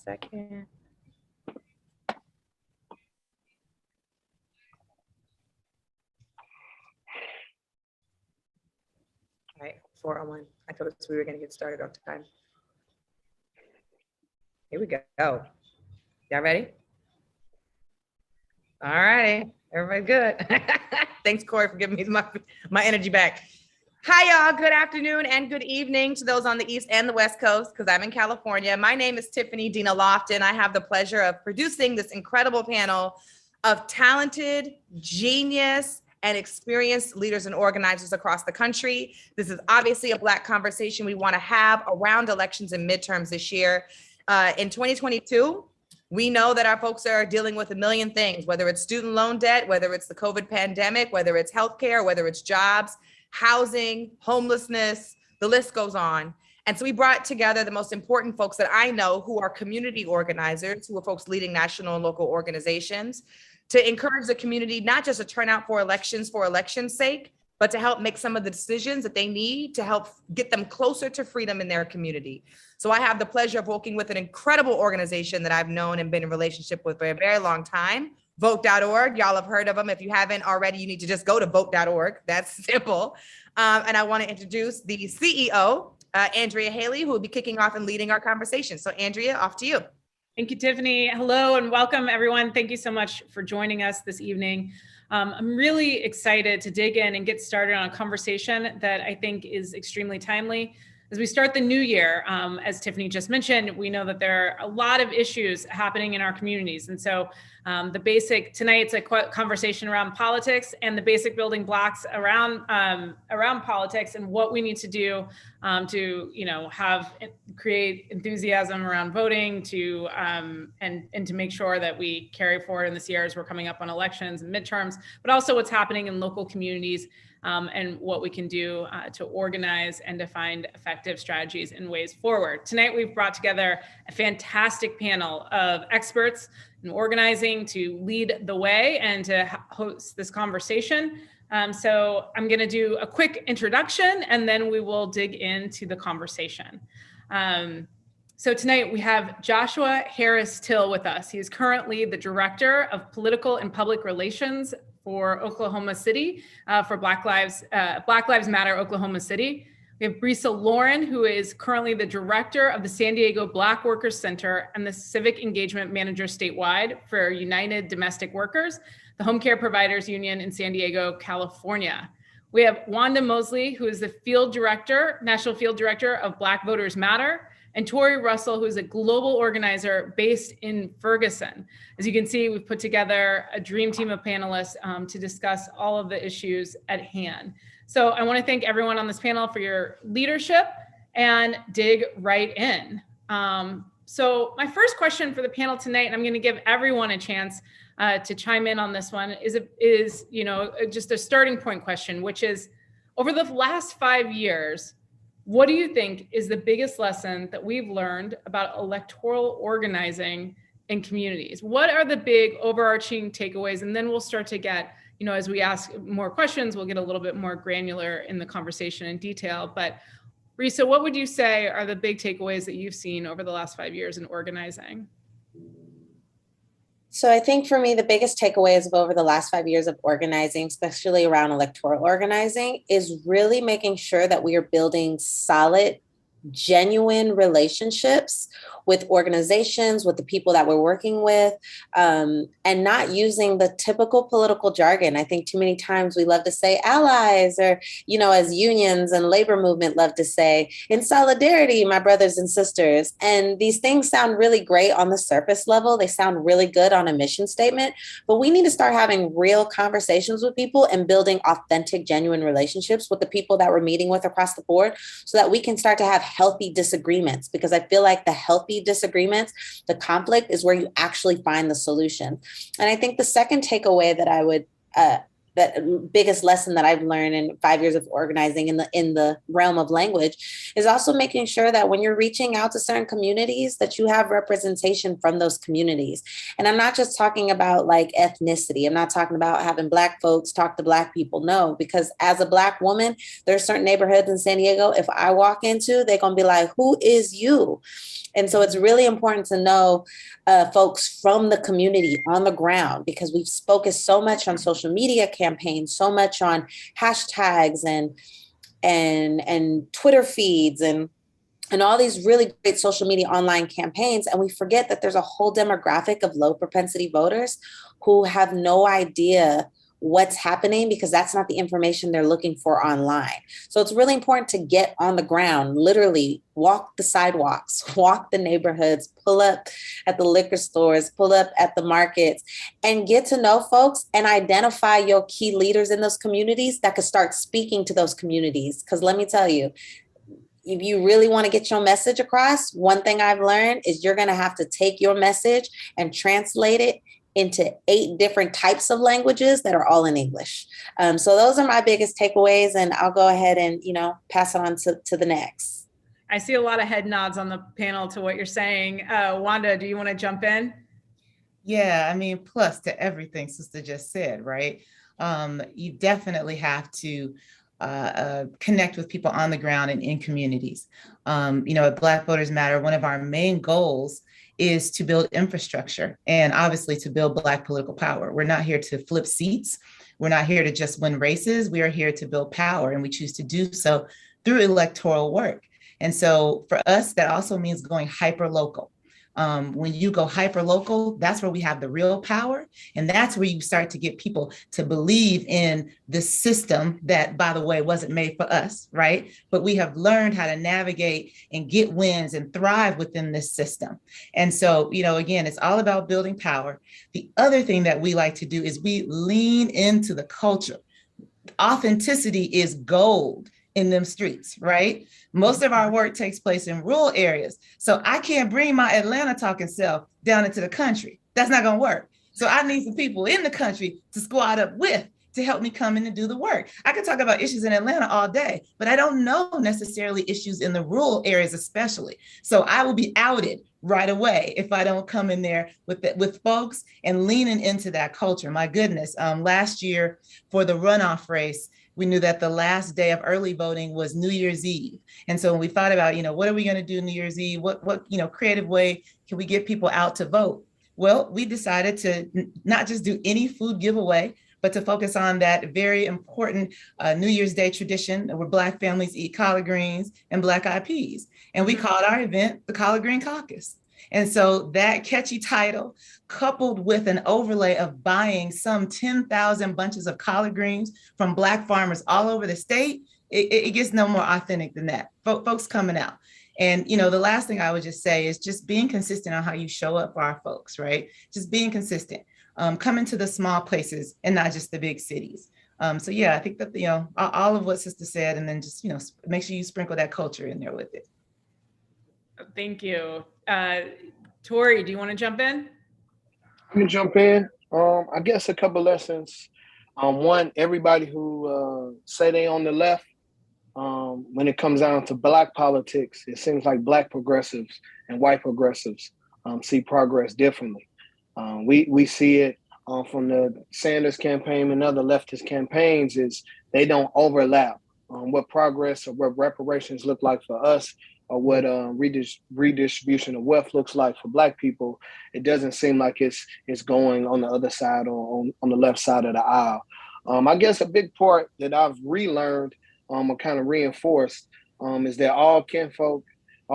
Second. All right, 4:01. I told us we were going to get started on time. Here we go. Y'all ready? All righty, everybody good. Thanks, Corey, for giving me my energy back. Hi, y'all. Good afternoon and good evening to those on the East and the West Coast, because I'm in California. My name is Tiffany Dina Lofton. I have the pleasure of producing this incredible panel of talented, genius, and experienced leaders and organizers across the country. This is obviously a Black conversation we want to have around elections and midterms this year. In 2022, we know that our folks are dealing with a million things, whether it's student loan debt, whether it's the COVID pandemic, whether it's healthcare, whether it's jobs, housing, homelessness, the list goes on. And so we brought together the most important folks that I know who are community organizers, who are folks leading national and local organizations, to encourage the community not just to turn out for elections for election's sake, but to help make some of the decisions that they need to help get them closer to freedom in their community. So I have the pleasure of working with an incredible organization that I've known and been in relationship with for a very long time, vote.org. Y'all have heard of them. If you haven't already, you need to just go to vote.org. That's simple. And I want to introduce the CEO, Andrea Haley, who will be kicking off and leading our conversation. So Andrea, off to you. Thank you, Tiffany. Hello and welcome, everyone. Thank you so much for joining us this evening. I'm really excited to dig in and get started on a conversation that I think is extremely timely. As we start the new year, as Tiffany just mentioned, we know that there are a lot of issues happening in our communities. And so tonight's a conversation around politics and the basic building blocks around politics and what we need to do to, create enthusiasm around voting and to make sure that we carry forward in this year as we're coming up on elections and midterms, but also what's happening in local communities and what we can do to organize and to find effective strategies and ways forward. Tonight, we've brought together a fantastic panel of experts in organizing to lead the way and to host this conversation. So I'm going to do a quick introduction and then we will dig into the conversation. So tonight we have Joshua Harris Till with us. He is currently the Director of Political and Public Relations for Oklahoma City, for Black Lives Matter Oklahoma City. We have Brisa Lauren, who is currently the Director of the San Diego Black Workers Center and the Civic Engagement Manager statewide for United Domestic Workers, the Home Care Providers Union in San Diego, California. We have Wanda Mosley, who is the National Field Director of Black Voters Matter, and Tori Russell, who is a global organizer based in Ferguson. As you can see, we've put together a dream team of panelists to discuss all of the issues at hand. So I want to thank everyone on this panel for your leadership and dig right in. So my first question for the panel tonight, and I'm going to give everyone a chance to chime in on this one, is just a starting point question, which is, over the last 5 years, what do you think is the biggest lesson that we've learned about electoral organizing in communities? What are the big overarching takeaways? And then we'll start to get, as we ask more questions, we'll get a little bit more granular in the conversation in detail. But Brisa, what would you say are the big takeaways that you've seen over the last 5 years in organizing? So I think for me, the biggest takeaways of over the last 5 years of organizing, especially around electoral organizing, is really making sure that we are building solid, genuine relationships with organizations, with the people that we're working with, and not using the typical political jargon. I think too many times we love to say allies, or, as unions and labor movement love to say, in solidarity, my brothers and sisters. And these things sound really great on the surface level. They sound really good on a mission statement, but we need to start having real conversations with people and building authentic, genuine relationships with the people that we're meeting with across the board so that we can start to have healthy disagreements, because I feel like the healthy disagreements, the conflict, is where you actually find the solution. And I think the second takeaway that I would that biggest lesson that I've learned in 5 years of organizing in the realm of language is also making sure that when you're reaching out to certain communities, that you have representation from those communities. And I'm not just talking about like ethnicity. I'm not talking about having Black folks talk to Black people. No, because as a Black woman, there's certain neighborhoods in San Diego, if I walk into, they're going to be like, who is you? And so it's really important to know folks from the community on the ground, because we've focused so much on social media campaigns, so much on hashtags and Twitter feeds and all these really great social media online campaigns. And we forget that there's a whole demographic of low propensity voters who have no idea what's happening, because that's not the information they're looking for online. So it's really important to get on the ground, literally walk the sidewalks, walk the neighborhoods, pull up at the liquor stores, pull up at the markets, and get to know folks and identify your key leaders in those communities that could start speaking to those communities. Because let me tell you, if you really want to get your message across, one thing I've learned is you're going to have to take your message and translate it into 8 different types of languages that are all in English. So those are my biggest takeaways, and I'll go ahead and, pass it on to the next. I see a lot of head nods on the panel to what you're saying. Wanda, do you want to jump in? Yeah, I mean, plus to everything Sister just said, right? You definitely have to connect with people on the ground and in communities. At Black Voters Matter, one of our main goals is to build infrastructure and obviously to build Black political power. We're not here to flip seats. We're not here to just win races. We are here to build power, and we choose to do so through electoral work. And so for us, that also means going hyper local. When you go hyper local, that's where we have the real power. And that's where you start to get people to believe in the system that, by the way, wasn't made for us, right? But we have learned how to navigate and get wins and thrive within this system. And so, again, it's all about building power. The other thing that we like to do is we lean into the culture. Authenticity is gold in them streets, right? Most of our work takes place in rural areas. So I can't bring my Atlanta talking self down into the country. That's not going to work. So I need some people in the country to squad up with to help me come in and do the work. I could talk about issues in Atlanta all day, but I don't know necessarily issues in the rural areas, especially. So I will be outed right away if I don't come in there with folks and leaning into that culture. My goodness, last year for the runoff race, we knew that the last day of early voting was New Year's Eve. And so when we thought about, what are we going to do New Year's Eve? What creative way can we get people out to vote? Well, we decided to not just do any food giveaway, but to focus on that very important New Year's Day tradition where Black families eat collard greens and black-eyed peas. And we called our event the Collard Green Caucus. And so that catchy title, coupled with an overlay of buying some 10,000 bunches of collard greens from Black farmers all over the state, it gets no more authentic than that. Folks coming out. And, the last thing I would just say is just being consistent on how you show up for our folks, right? Just being consistent, coming to the small places and not just the big cities. So yeah, I think that, all of what Sister said, and then just, make sure you sprinkle that culture in there with it. Thank you. Tori, do you want to jump in? I can jump in. I guess a couple lessons. One, everybody who say they on the left, when it comes down to Black politics, it seems like Black progressives and white progressives see progress differently. We see it from the Sanders campaign and other leftist campaigns is they don't overlap. What progress or what reparations look like for us, or what redistribution of wealth looks like for Black people, it doesn't seem like it's going on the other side or on the left side of the aisle. I guess a big part that I've relearned or kind of reinforced is that all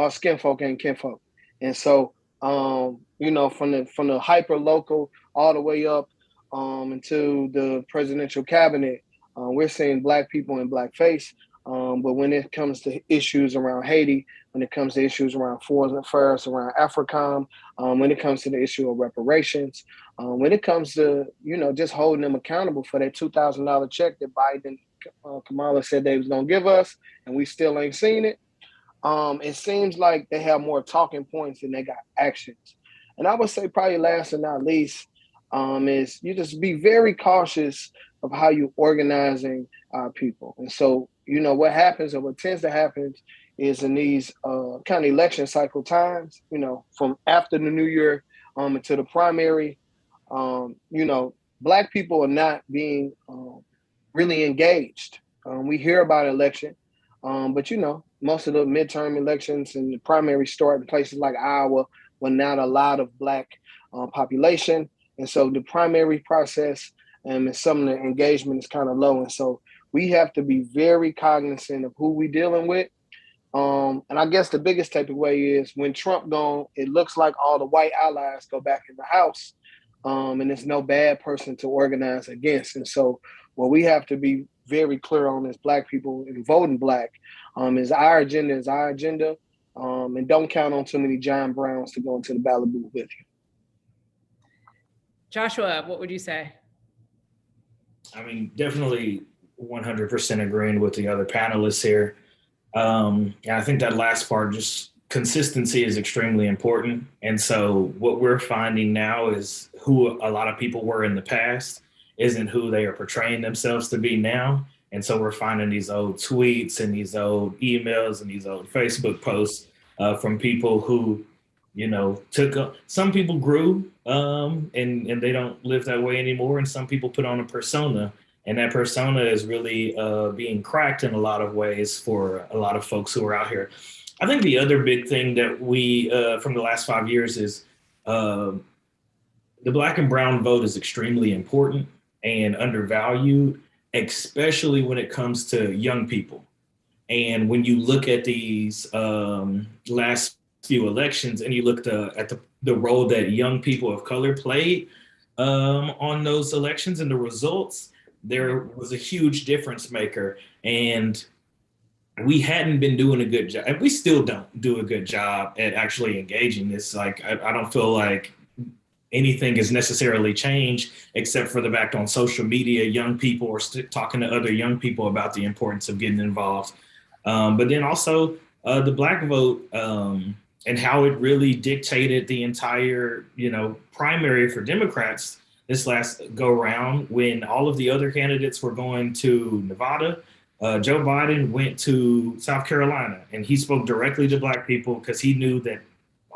skin folk ain't kinfolk. And so, from the hyper local all the way up into the presidential cabinet, we're seeing Black people in blackface. But when it comes to issues around Haiti, when it comes to issues around foreign affairs, around AFRICOM, when it comes to the issue of reparations, when it comes to, just holding them accountable for that $2,000 check that Biden, Kamala said they was going to give us, and we still ain't seen it. It seems like they have more talking points than they got actions. And I would say probably last and not least, is you just be very cautious of how you organizing our people. And so, what happens or what tends to happen is in these kind of election cycle times, from after the new year into the primary, Black people are not being really engaged. We hear about election, but most of the midterm elections and the primary start in places like Iowa, where not a lot of Black population. And so the primary process and some of the engagement is kind of low. And so we have to be very cognizant of who we're dealing with. And I guess the biggest takeaway is when Trump gone, it looks like all the white allies go back in the House. And there's no bad person to organize against. And so what we have to be very clear on as Black people and voting Black is our agenda is our agenda. And don't count on too many John Browns to go into the ballot booth with you. Joshua, what would you say? I mean, definitely 100% agreeing with the other panelists here. And I think that last part, just consistency is extremely important. And so what we're finding now is who a lot of people were in the past isn't who they are portraying themselves to be now. And so we're finding these old tweets and these old emails and these old Facebook posts from people who, some people grew and they don't live that way anymore. And some people put on a persona, and that persona is really being cracked in a lot of ways for a lot of folks who are out here. I think the other big thing that we, from the last 5 years is the Black and brown vote is extremely important and undervalued, especially when it comes to young people. And when you look at these last few elections and you look at the role that young people of color played on those elections and the results, there was a huge difference maker. And we hadn't been doing a good job, and we still don't do a good job at actually engaging this. Like, I don't feel like anything has necessarily changed except for the fact on social media, young people are talking to other young people about the importance of getting involved. But then also the Black vote and how it really dictated the entire, primary for Democrats this last go round when all of the other candidates were going to Nevada. Joe Biden went to South Carolina, and he spoke directly to Black people because he knew that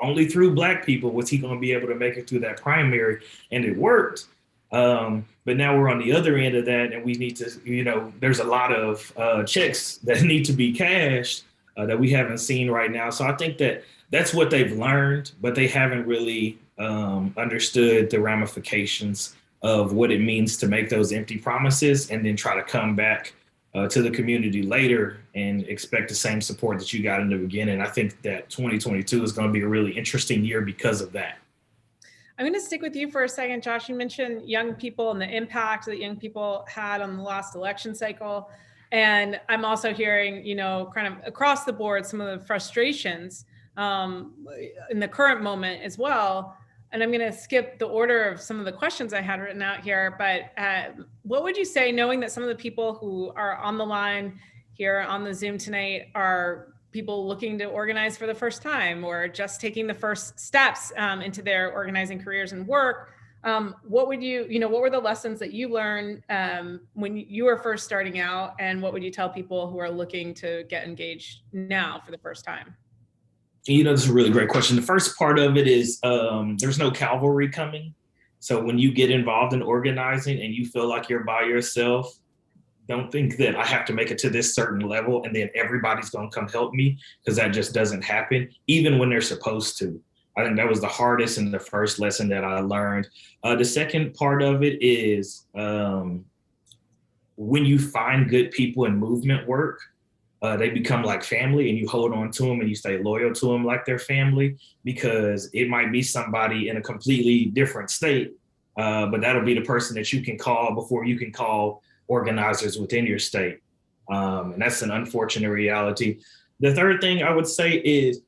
only through Black people was he going to be able to make it through that primary, and it worked. But now we're on the other end of that, and we need to, there's a lot of checks that need to be cashed that we haven't seen right now. So I think that's what they've learned, but they haven't really understood the ramifications of what it means to make those empty promises and then try to come back to the community later and expect the same support that you got in the beginning. I think that 2022 is going to be a really interesting year because of that. I'm going to stick with you for a second, Josh. You mentioned young people and the impact that young people had on the last election cycle. And I'm also hearing, kind of across the board, some of the frustrations in the current moment as well. And I'm going to skip the order of some of the questions I had written out here, but what would you say, knowing that some of the people who are on the line here on the Zoom tonight are people looking to organize for the first time or just taking the first steps into their organizing careers and work? What would what were the lessons that you learned when you were first starting out? And what would you tell people who are looking to get engaged now for the first time? This is a really great question. The first part of it is there's no cavalry coming. So when you get involved in organizing and you feel like you're by yourself, don't think that I have to make it to this certain level and then everybody's going to come help me, because that just doesn't happen, even when they're supposed to. I think that was the hardest and the first lesson that I learned. The second part of it is when you find good people in movement work, they become like family, and you hold on to them and you stay loyal to them like their family, because it might be somebody in a completely different state, but that'll be the person that you can call before you can call organizers within your state. And that's an unfortunate reality. The third thing I would say is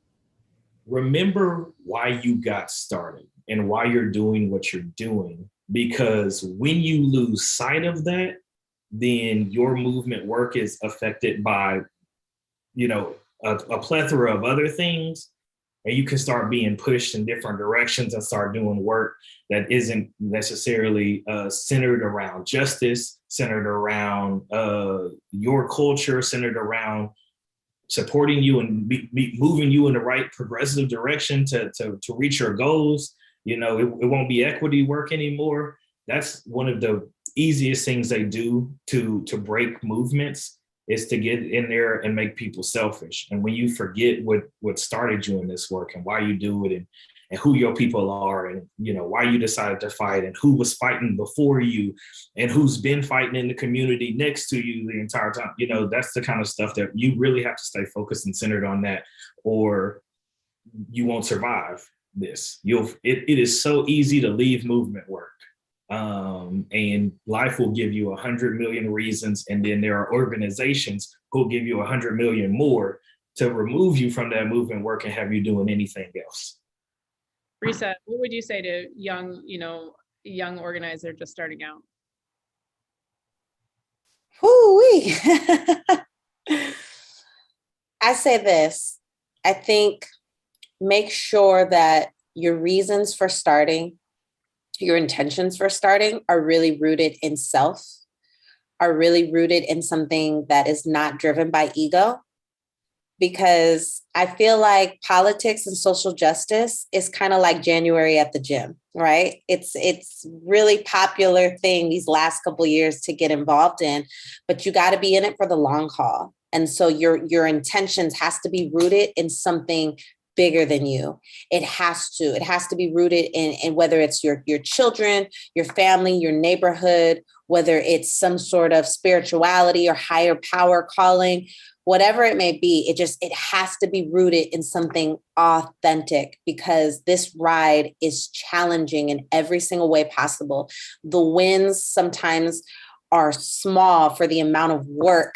remember why you got started and why you're doing what you're doing, because when you lose sight of that, then your movement work is affected by a plethora of other things. and you can start being pushed in different directions and start doing work that isn't necessarily centered around justice, centered around your culture, centered around supporting you and moving you in the right progressive direction to reach your goals. You know, it won't be equity work anymore. That's one of the easiest things they do to break movements, is to get in there and make people selfish. And when you forget what started you in this work and why you do it, and who your people are, and you know why you decided to fight, and who was fighting before you, and who's been fighting in the community next to you the entire time, you know, that's the kind of stuff that you really have to stay focused and centered on that, or you won't survive this. It is so easy to leave movement work. And life will give you 100 million reasons, and then there are organizations who'll give you 100 million more to remove you from that movement work and have you doing anything else. Risa, what would you say to young organizer just starting out? Whoo-wee. I say this. I think make sure that your reasons for starting, your intentions for starting are really rooted in self, are really rooted in something that is not driven by ego. Because I feel like politics and social justice is kind of like January at the gym, right? It's really popular thing these last couple of years to get involved in, but you got to be in it for the long haul. And so your intentions has to be rooted in something bigger than you. It has to be rooted in whether it's your children, your family, your neighborhood, whether it's some sort of spirituality or higher power calling, whatever it may be. It has to be rooted in something authentic, because this ride is challenging in every single way possible. The wins sometimes are small for the amount of work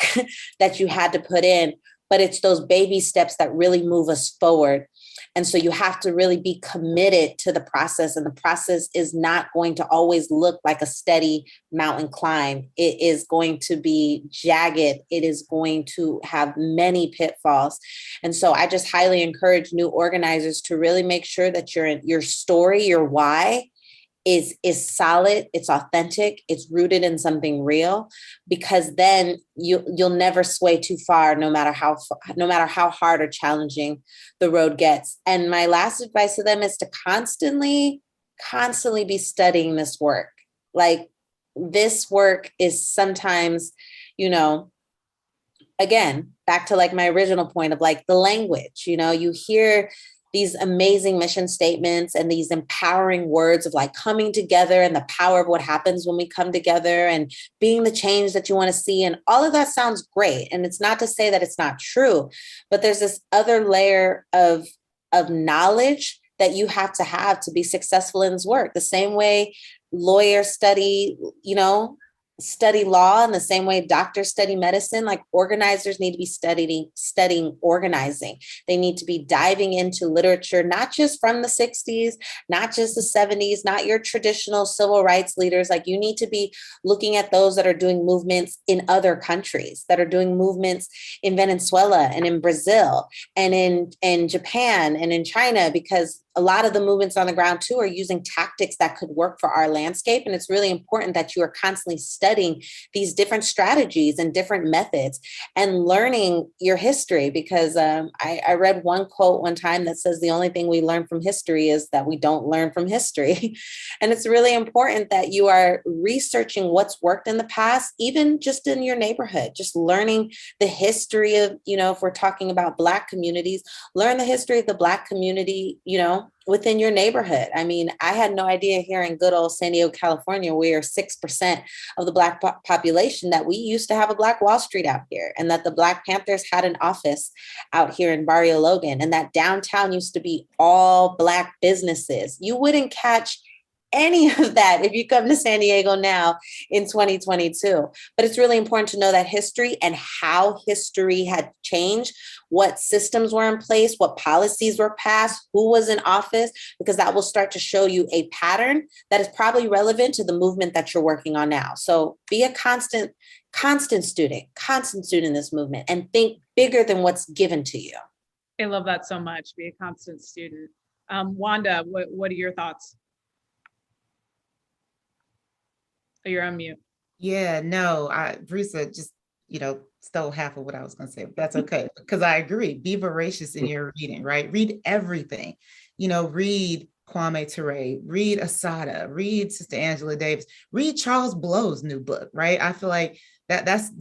that you had to put in, but it's those baby steps that really move us forward. And so you have to really be committed to the process. And the process is not going to always look like a steady mountain climb. It is going to be jagged. It is going to have many pitfalls. And so I just highly encourage new organizers to really make sure that your story, your why, is solid, it's authentic, it's rooted in something real, because then you'll never sway too far, no matter how hard or challenging the road gets. And my last advice to them is to constantly be studying this work. Like, this work is sometimes, again, back to like my original point of like the language, you hear these amazing mission statements and these empowering words of like coming together and the power of what happens when we come together and being the change that you want to see. And all of that sounds great. And it's not to say that it's not true, but there's this other layer of knowledge that you have to be successful in this work. The same way lawyers study law, in the same way doctors study medicine, like organizers need to be studying organizing. They need to be diving into literature, not just from the 60s, not just the 70s, not your traditional civil rights leaders. Like, you need to be looking at those that are doing movements in other countries, that are doing movements in Venezuela and in Brazil and in Japan and in China, because a lot of the movements on the ground too are using tactics that could work for our landscape. And it's really important that you are constantly studying these different strategies and different methods and learning your history. Because I read one quote one time that says the only thing we learn from history is that we don't learn from history. And it's really important that you are researching what's worked in the past, even just in your neighborhood, just learning the history of, if we're talking about Black communities, learn the history of the Black community, within your neighborhood. I mean, I had no idea here in good old San Diego, California, we are 6% of the Black population, that we used to have a Black Wall Street out here, and that the Black Panthers had an office out here in Barrio Logan, and that downtown used to be all Black businesses. You wouldn't catch any of that if you come to San Diego now in 2022. But it's really important to know that history and how history had changed, what systems were in place, what policies were passed, who was in office, because that will start to show you a pattern that is probably relevant to the movement that you're working on now. So be a constant student in this movement, and think bigger than what's given to you. I love that so much. Be a constant student. Wanda, what are your thoughts? Oh, you're on mute. Yeah, no, Brisa just, stole half of what I was going to say. But that's okay, because I agree. Be voracious in your reading, right? Read everything. Read Kwame Ture, read Asada, read Sister Angela Davis, read Charles Blow's new book, right? I feel like that's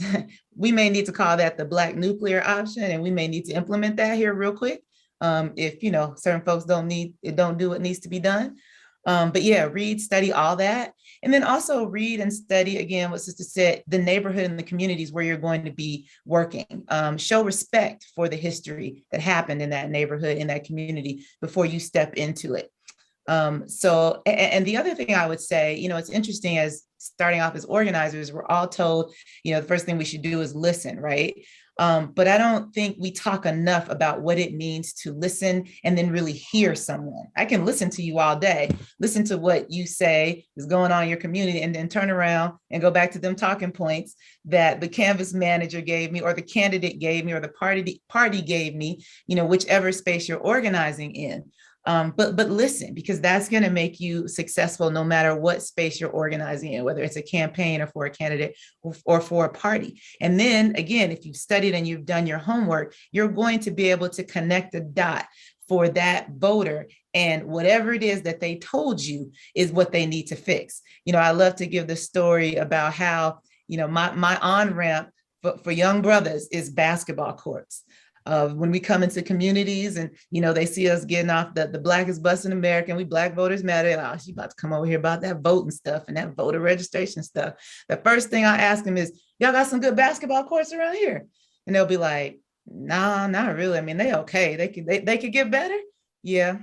we may need to call that the Black nuclear option, and we may need to implement that here real quick. If certain folks don't do what needs to be done. But yeah, read, study all that. And then also read and study, again, what Sister said, the neighborhood and the communities where you're going to be working. Show respect for the history that happened in that neighborhood, in that community, before you step into it. And the other thing I would say, it's interesting, as starting off as organizers, we're all told, the first thing we should do is listen, right? But I don't think we talk enough about what it means to listen and then really hear someone. I can listen to you all day, listen to what you say is going on in your community, and then turn around and go back to them talking points that the Canvas manager gave me, or the candidate gave me, or the party gave me, whichever space you're organizing in. But listen, because that's going to make you successful no matter what space you're organizing in, whether it's a campaign or for a candidate or for a party. And then again, if you've studied and you've done your homework, you're going to be able to connect the dot for that voter, and whatever it is that they told you is what they need to fix. I love to give the story about how, my on-ramp for young brothers is basketball courts. When we come into communities and, they see us getting off the blackest bus in America, and we Black Voters Matter, oh, she about to come over here about that voting stuff and that voter registration stuff. The first thing I ask them is, y'all got some good basketball courts around here? And they'll be like, nah, not really. I mean, they okay. They could get better. Yeah.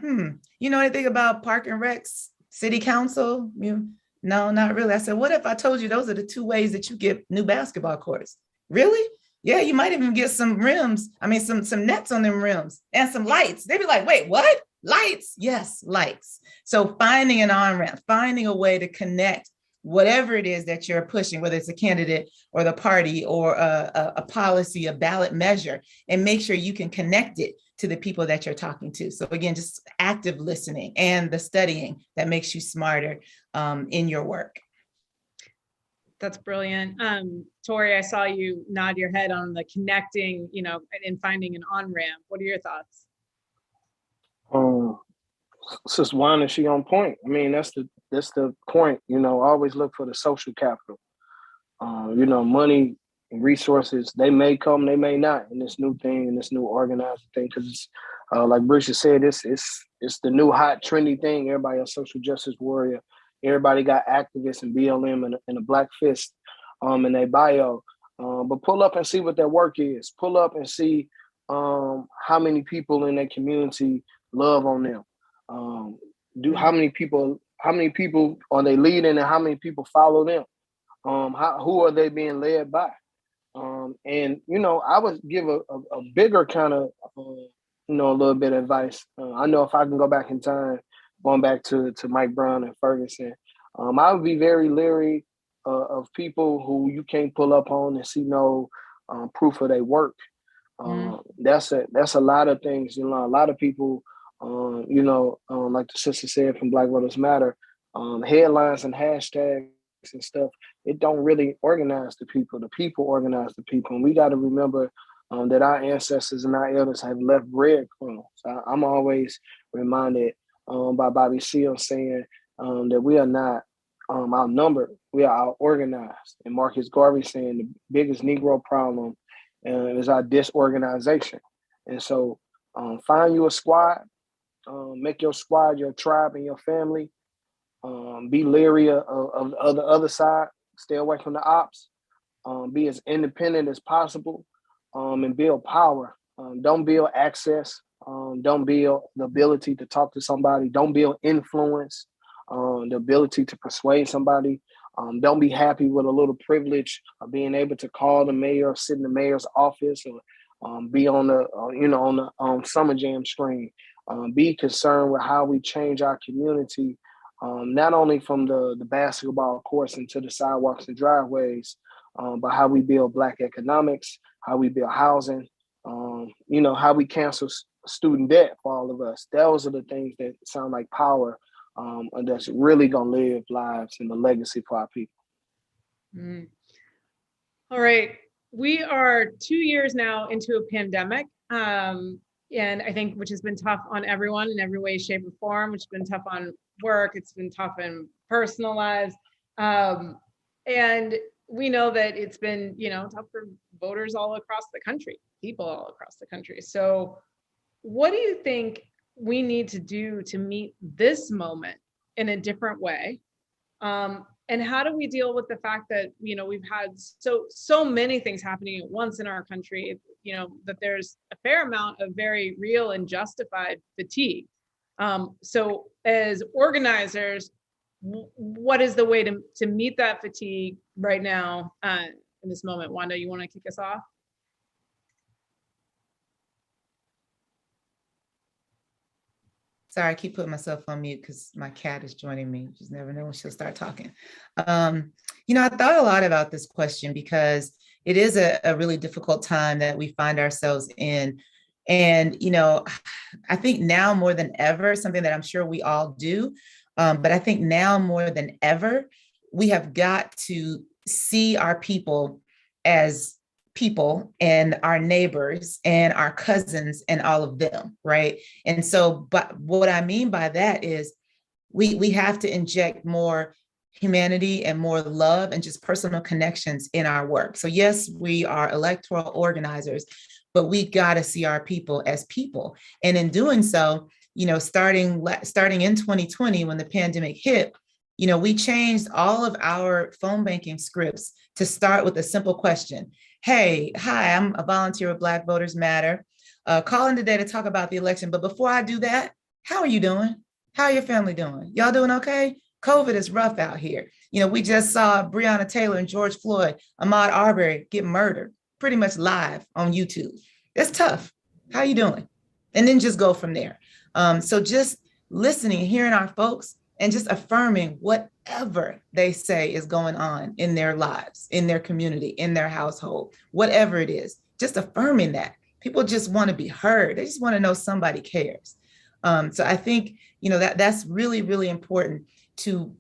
You know anything about Park and Recs, City Council? No, not really. I said, what if I told you those are the two ways that you get new basketball courts? Really? Yeah, you might even get some rims. I mean, some nets on them rims and some lights. They'd be like, wait, what? Lights? Yes, lights. So finding an on-ramp, finding a way to connect whatever it is that you're pushing, whether it's a candidate or the party or a policy, a ballot measure, and make sure you can connect it to the people that you're talking to. So again, just active listening and the studying that makes you smarter in your work. That's brilliant. Tori, I saw you nod your head on the connecting, and finding an on-ramp. What are your thoughts? Sister Wanda, she on point. I mean, that's the point. Always look for the social capital. Money and resources, they may come, they may not in this new thing, in this new organized thing, because it's like Brisha said, it's the new hot trendy thing. Everybody a social justice warrior. Everybody got activists and BLM and a black fist in their bio. But pull up and see what their work is. Pull up and see how many people in their community love on them. How many people are they leading, and how many people follow them? Who are they being led by? And I would give a bigger kind of a little bit of advice. I know if I can go back in time, going back to Mike Brown and Ferguson, I would be very leery of people who you can't pull up on and see no proof of their work. That's a lot of things. A lot of people, like the sister said from Black Voters Matter, headlines and hashtags and stuff, it don't really organize the people. The people organize the people. And we got to remember that our ancestors and our elders have left breadcrumbs. I'm always reminded by Bobby Seale saying that we are not outnumbered, we are out-organized. And Marcus Garvey saying the biggest Negro problem is our disorganization. And so find you a squad, make your squad your tribe and your family. Be leery of the other side, stay away from the ops, be as independent as possible, and build power. Don't build access. Don't build the ability to talk to somebody. Don't build influence, the ability to persuade somebody. Don't be happy with a little privilege of being able to call the mayor, sit in the mayor's office, or be on the Summer Jam screen. Be concerned with how we change our community, not only from the basketball courts into the sidewalks and driveways, but how we build Black economics, how we build housing, how we cancel student debt for all of us. Those are the things that sound like power, and that's really gonna live lives and the legacy for our people. Mm. All right. We are 2 years now into a pandemic. And I think, which has been tough on everyone in every way, shape, or form, which has been tough on work. It's been tough in personal lives. And we know that it's been, tough for voters all across the country, people all across the country. So what do you think we need to do to meet this moment in a different way? And how do we deal with the fact that, we've had so many things happening at once in our country, that there's a fair amount of very real and justified fatigue. So as organizers, what is the way to meet that fatigue right now in this moment? Wanda, you want to kick us off? Sorry, I keep putting myself on mute because my cat is joining me. You just never know when she'll start talking. I thought a lot about this question because it is a really difficult time that we find ourselves in. And, I think now more than ever, something that I'm sure we all do, but I think now more than ever, we have got to see our people as people and our neighbors and our cousins and all of them, right? And so, but what I mean by that is we have to inject more humanity and more love and just personal connections in our work. So yes, we are electoral organizers, but we got to see our people as people. And in doing so, starting in 2020, when the pandemic hit, we changed all of our phone banking scripts to start with a simple question. Hey, hi, I'm a volunteer with Black Voters Matter, calling today to talk about the election. But before I do that, how are you doing? How are your family doing? Y'all doing okay? COVID is rough out here. We just saw Breonna Taylor and George Floyd, Ahmaud Arbery get murdered pretty much live on YouTube. It's tough. How you doing? And then just go from there. So just listening, hearing our folks, and just affirming whatever they say is going on in their lives, in their community, in their household, whatever it is, just affirming that. People just want to be heard. They just want to know somebody cares. So I think, that's really, really important to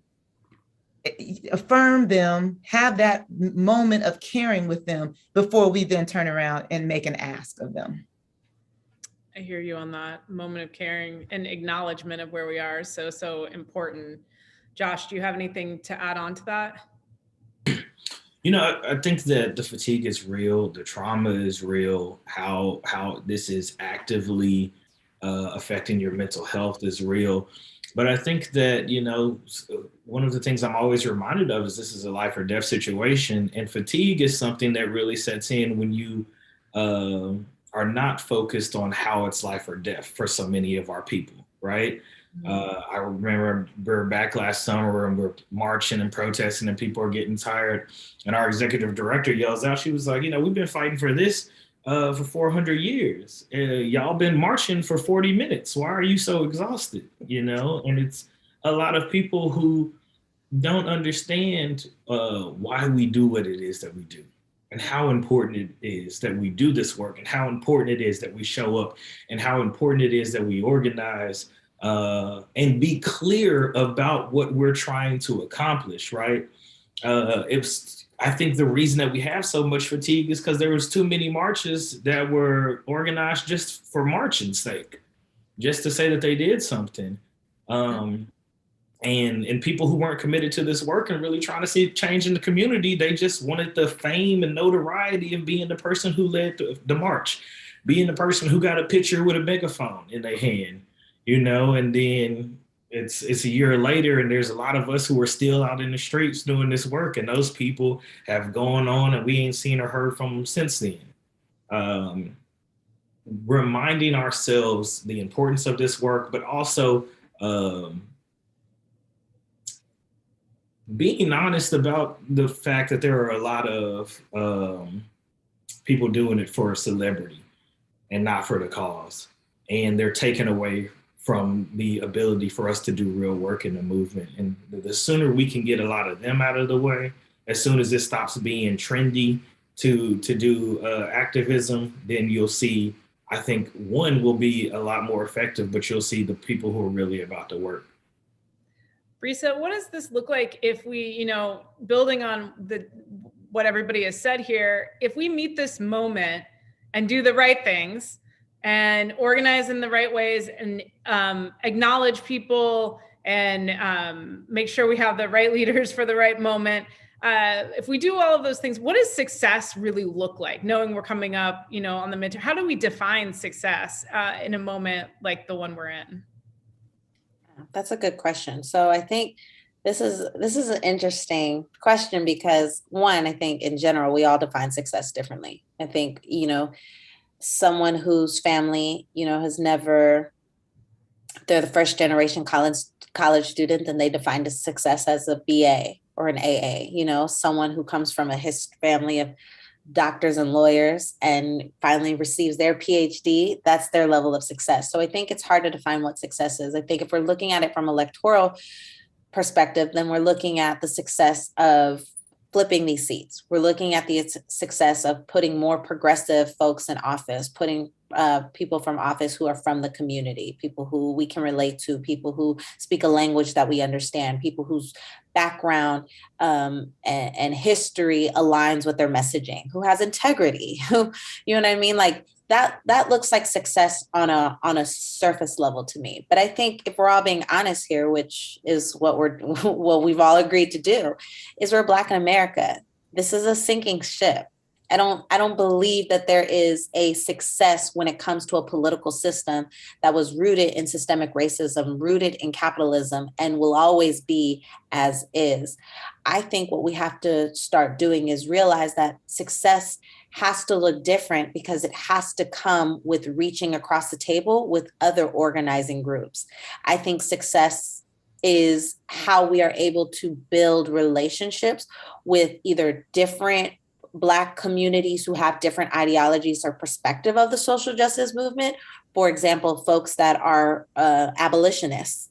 affirm them, have that moment of caring with them before we then turn around and make an ask of them. I hear you on that moment of caring and acknowledgement of where we are. So important. Josh, do you have anything to add on to that? I think that the fatigue is real. The trauma is real. How this is actively affecting your mental health is real. But I think that, one of the things I'm always reminded of is this is a life or death situation. And fatigue is something that really sets in when you are not focused on how it's life or death for so many of our people, right? I remember we're back last summer and we're marching and protesting and people are getting tired. And our executive director yells out, she was like, we've been fighting for this for 400 years. Y'all been marching for 40 minutes. Why are you so exhausted? And it's a lot of people who don't understand why we do what it is that we do. And how important it is that we do this work, and how important it is that we show up, and how important it is that we organize and be clear about what we're trying to accomplish, right? I think the reason that we have so much fatigue is because there was too many marches that were organized just for marching's sake, just to say that they did something. And people who weren't committed to this work and really trying to see change in the community, they just wanted the fame and notoriety of being the person who led the march, being the person who got a picture with a megaphone in their hand, and then it's a year later and there's a lot of us who are still out in the streets doing this work, and those people have gone on and we ain't seen or heard from them since then. Reminding ourselves the importance of this work, but also being honest about the fact that there are a lot of people doing it for a celebrity and not for the cause. And they're taken away from the ability for us to do real work in the movement. And the sooner we can get a lot of them out of the way, as soon as this stops being trendy to do activism, then you'll see, I think one will be a lot more effective, but you'll see the people who are really about the work. Brisa, what does this look like if we, building on what everybody has said here, if we meet this moment and do the right things and organize in the right ways and acknowledge people and make sure we have the right leaders for the right moment. If we do all of those things, what does success really look like? Knowing we're coming up, on the midterm, how do we define success in a moment like the one we're in? That's a good question. So I think this is an interesting question because one, I think in general, we all define success differently. I think, someone whose family, has never, they're the first generation college student, and they defined success as a BA or an AA, someone who comes from a family of doctors and lawyers and finally receives their PhD, that's their level of success. So I think it's hard to define what success is. I think if we're looking at it from electoral perspective, then we're looking at the success of flipping these seats. We're looking at the success of putting more progressive folks in office, putting people from office who are from the community, people who we can relate to, people who speak a language that we understand, people whose background and history aligns with their messaging, who has integrity, who, you know what I mean? Like that looks like success on a surface level to me. But I think if we're all being honest here, which is what we've all agreed to do, is we're Black in America. This is a sinking ship. I don't believe that there is a success when it comes to a political system that was rooted in systemic racism, rooted in capitalism, and will always be as is. I think what we have to start doing is realize that success has to look different because it has to come with reaching across the table with other organizing groups. I think success is how we are able to build relationships with either different Black communities who have different ideologies or perspective of the social justice movement. For example, folks that are abolitionists.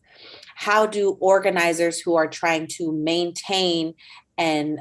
How do organizers who are trying to maintain and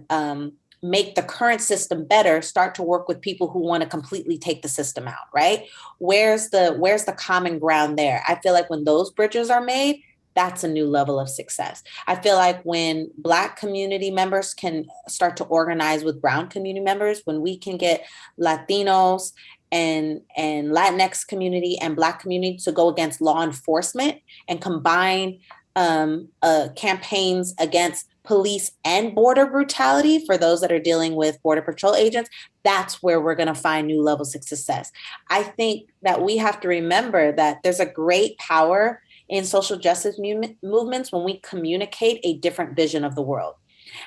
make the current system better start to work with people who want to completely take the system out, right? Where's the common ground there? I feel like when those bridges are made, that's a new level of success. I feel like when Black community members can start to organize with Brown community members, when we can get Latinos and Latinx community and Black community to go against law enforcement and combine campaigns against police and border brutality for those that are dealing with Border Patrol agents, that's where we're going to find new levels of success. I think that we have to remember that there's a great power in social justice movements when we communicate a different vision of the world.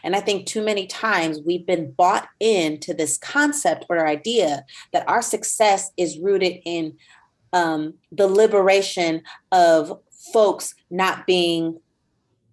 And I think too many times we've been bought into this concept or idea that our success is rooted in the liberation of folks not being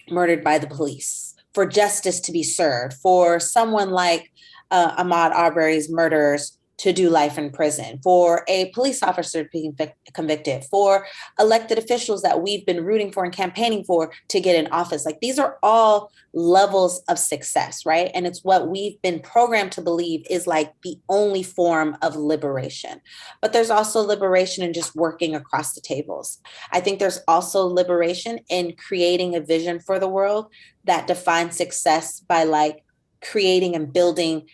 murdered by the police, for justice to be served, for someone like Ahmaud Arbery's murderers to do life in prison, for a police officer to be convicted, for elected officials that we've been rooting for and campaigning for to get in office. Like these are all levels of success, right? And it's what we've been programmed to believe is like the only form of liberation. But there's also liberation in just working across the tables. I think there's also liberation in creating a vision for the world that defines success by like creating and building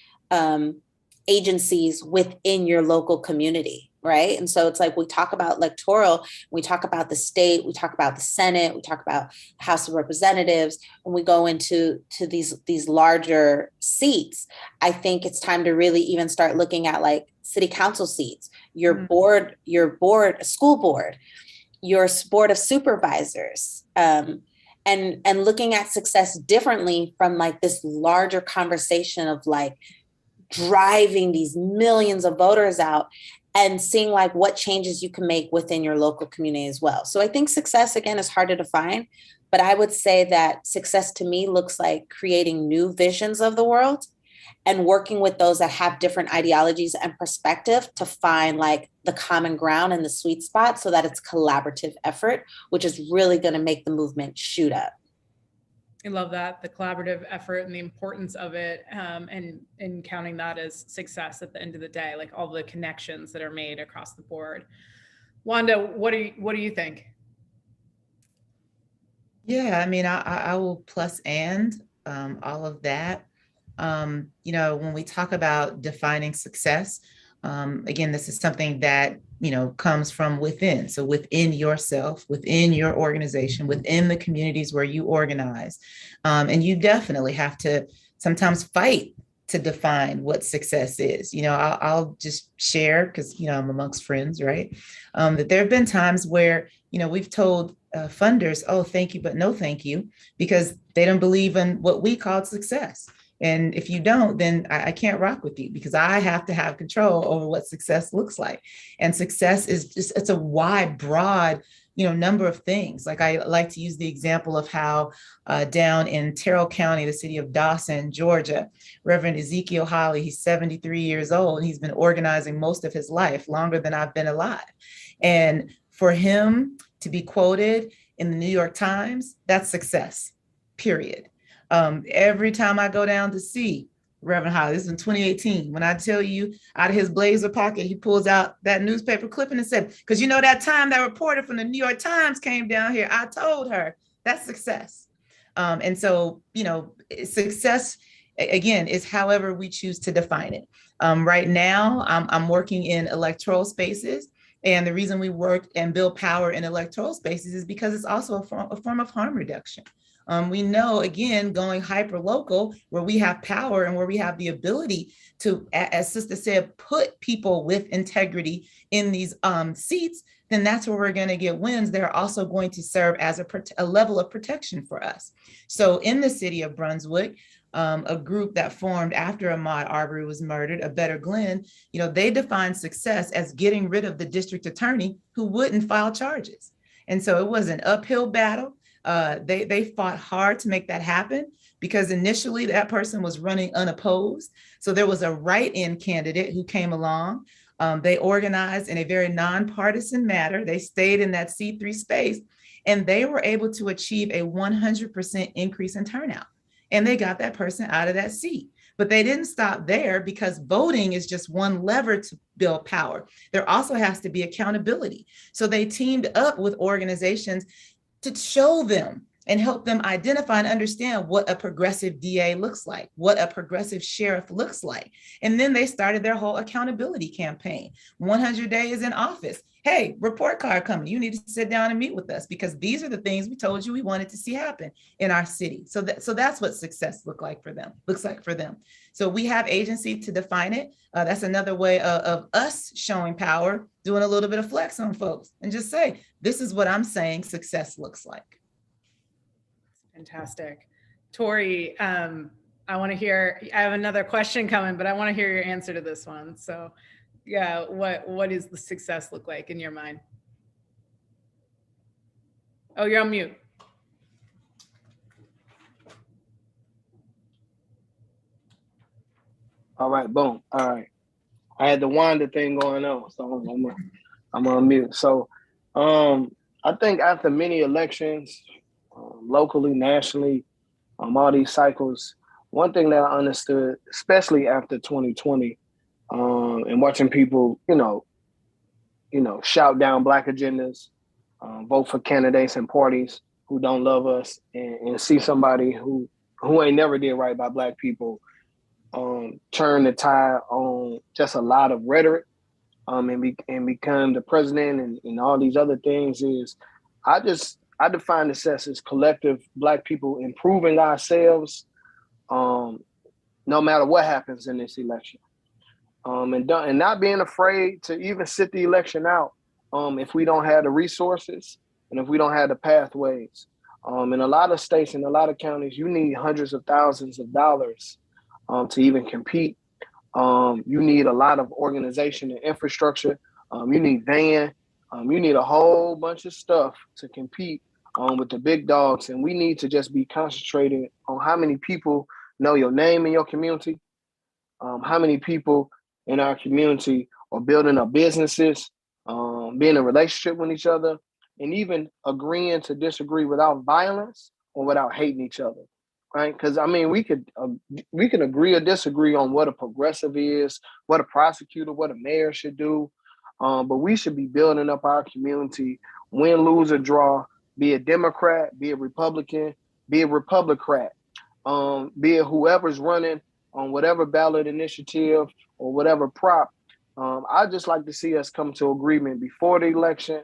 agencies within your local community, right? And so it's like we talk about electoral, we talk about the state, we talk about the Senate, we talk about House of Representatives, and we go into these larger seats. I think it's time to really even start looking at like city council seats, your board, school board, your board of supervisors, and looking at success differently from like this larger conversation of like driving these millions of voters out and seeing like what changes you can make within your local community as well. So I think success, again, is hard to define, but I would say that success to me looks like creating new visions of the world and working with those that have different ideologies and perspective to find like the common ground and the sweet spot so that it's collaborative effort, which is really going to make the movement shoot up. I love that, the collaborative effort and the importance of it, and counting that as success at the end of the day, like all the connections that are made across the board. Wanda, what do you think? Yeah, I mean, I will plus and all of that. When we talk about defining success, again, this is something that, comes from within. So within yourself, within your organization, within the communities where you organize. And you definitely have to sometimes fight to define what success is. I'll just share because, I'm amongst friends, right? That there have been times where, we've told funders, oh, thank you, but no thank you, because they don't believe in what we call success. And if you don't, then I can't rock with you because I have to have control over what success looks like. And success is just, it's a wide, broad, number of things. Like I like to use the example of how down in Terrell County, the city of Dawson, Georgia, Reverend Ezekiel Holly, he's 73 years old. And he's been organizing most of his life, longer than I've been alive. And for him to be quoted in the New York Times, that's success, period. Every time I go down to see Reverend Holly, this is in 2018, when I tell you out of his blazer pocket, he pulls out that newspaper clipping and said, because that time that reporter from the New York Times came down here, I told her that's success. And so, success, again, is however we choose to define it. Right now, I'm working in electoral spaces. And the reason we work and build power in electoral spaces is because it's also a form of harm reduction. We know, again, going hyper local, where we have power and where we have the ability to, as Sister said, put people with integrity in these seats, then that's where we're going to get wins. They're also going to serve as a level of protection for us. So in the city of Brunswick, a group that formed after Ahmaud Arbery was murdered, A Better Glen, they defined success as getting rid of the district attorney who wouldn't file charges. And so it was an uphill battle. They fought hard to make that happen because initially that person was running unopposed. So there was a write-in candidate who came along. They organized in a very nonpartisan manner. They stayed in that C3 space and they were able to achieve a 100% increase in turnout. And they got that person out of that seat. But they didn't stop there because voting is just one lever to build power. There also has to be accountability. So they teamed up with organizations to show them and help them identify and understand what a progressive DA looks like, what a progressive sheriff looks like. And then they started their whole accountability campaign. 100 days in office. Hey, report card coming. You need to sit down and meet with us because these are the things we told you we wanted to see happen in our city. So that's what success looks like for them. So we have agency to define it. That's another way of us showing power, doing a little bit of flex on folks and just say, this is what I'm saying success looks like. Fantastic. Tori, I want to hear, I have another question coming, but I want to hear your answer to this one. So yeah, what does the success look like in your mind? Oh, you're on mute. All right, boom. All right. I had the Wanda thing going on, so I'm on mute. So I think after many elections, locally, nationally, all these cycles, one thing that I understood, especially after 2020, and watching people, shout down Black agendas, vote for candidates and parties who don't love us, and see somebody who ain't never did right by Black people turn the tide on just a lot of rhetoric, and become the president and all these other things. Is I define success as collective Black people improving ourselves, no matter what happens in this election. And not being afraid to even sit the election out if we don't have the resources and if we don't have the pathways. In a lot of states and a lot of counties, you need hundreds of thousands of dollars to even compete. You need a lot of organization and infrastructure. You need van. You need a whole bunch of stuff to compete with the big dogs. And we need to just be concentrated on how many people know your name in your community, how many people in our community are building up businesses, being in a relationship with each other, and even agreeing to disagree without violence or without hating each other, right? Because I mean, we can agree or disagree on what a progressive is, what a prosecutor, what a mayor should do, but we should be building up our community, win, lose, or draw, be a Democrat, be a Republican, be a Republicrat, be it whoever's running on whatever ballot initiative or whatever prop. I just like to see us come to agreement before the election,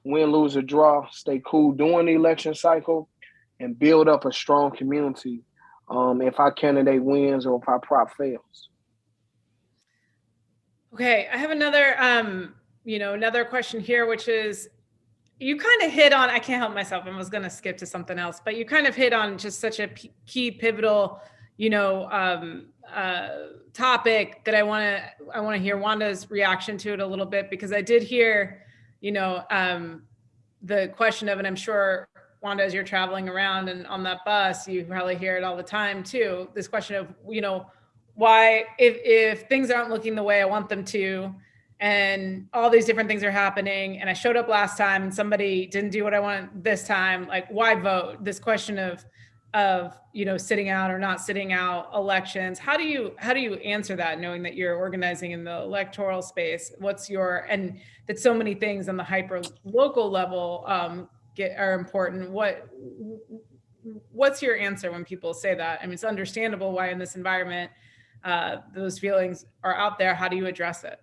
win, lose, or draw, stay cool during the election cycle, and build up a strong community if our candidate wins or if our prop fails. Okay, I have another, another question here, which is, you kind of hit on, I can't help myself, I was going to skip to something else, but you kind of hit on just such a key pivotal, topic that I want to hear Wanda's reaction to it a little bit, because I did hear, the question of, and I'm sure Wanda, as you're traveling around and on that bus, you probably hear it all the time too, this question of, why, if things aren't looking the way I want them to, and all these different things are happening, and I showed up last time and somebody didn't do what I want this time, like, why vote? This question of sitting out or not sitting out elections. How do you answer that, knowing that you're organizing in the electoral space? And that so many things on the hyper local level are important. What's your answer when people say that? I mean, it's understandable why in this environment those feelings are out there. How do you address it?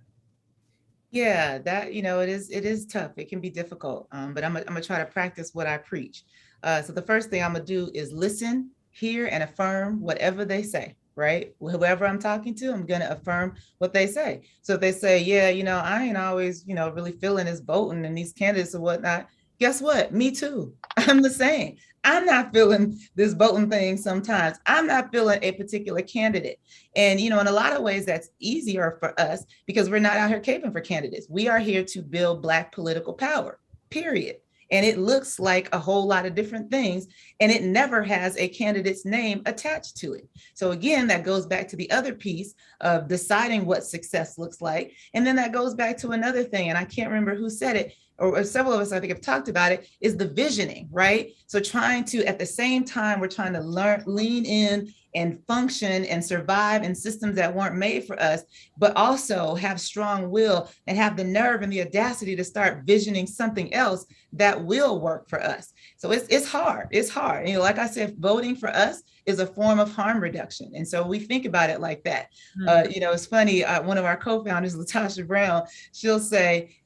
Yeah, that, it is tough. It can be difficult, but I'm gonna try to practice what I preach. So the first thing I'm gonna do is listen, hear, and affirm whatever they say, right? Whoever I'm talking to, I'm gonna affirm what they say. So if they say, yeah, I ain't always, really feeling this voting and these candidates and whatnot, guess what? Me too. I'm the same. I'm not feeling this voting thing sometimes. I'm not feeling a particular candidate. And, in a lot of ways, that's easier for us because we're not out here caping for candidates. We are here to build Black political power, period. And it looks like a whole lot of different things, and it never has a candidate's name attached to it. So again, that goes back to the other piece of deciding what success looks like. And then that goes back to another thing, and I can't remember who said it, or several of us, I think, have talked about it, is the visioning, right? So trying to, at the same time, we're trying to lean in and function and survive in systems that weren't made for us, but also have strong will and have the nerve and the audacity to start visioning something else that will work for us. So it's hard. It's hard. Like I said, voting for us is a form of harm reduction. And so we think about it like that. Mm-hmm. It's funny. One of our co-founders, Latasha Brown, she'll say,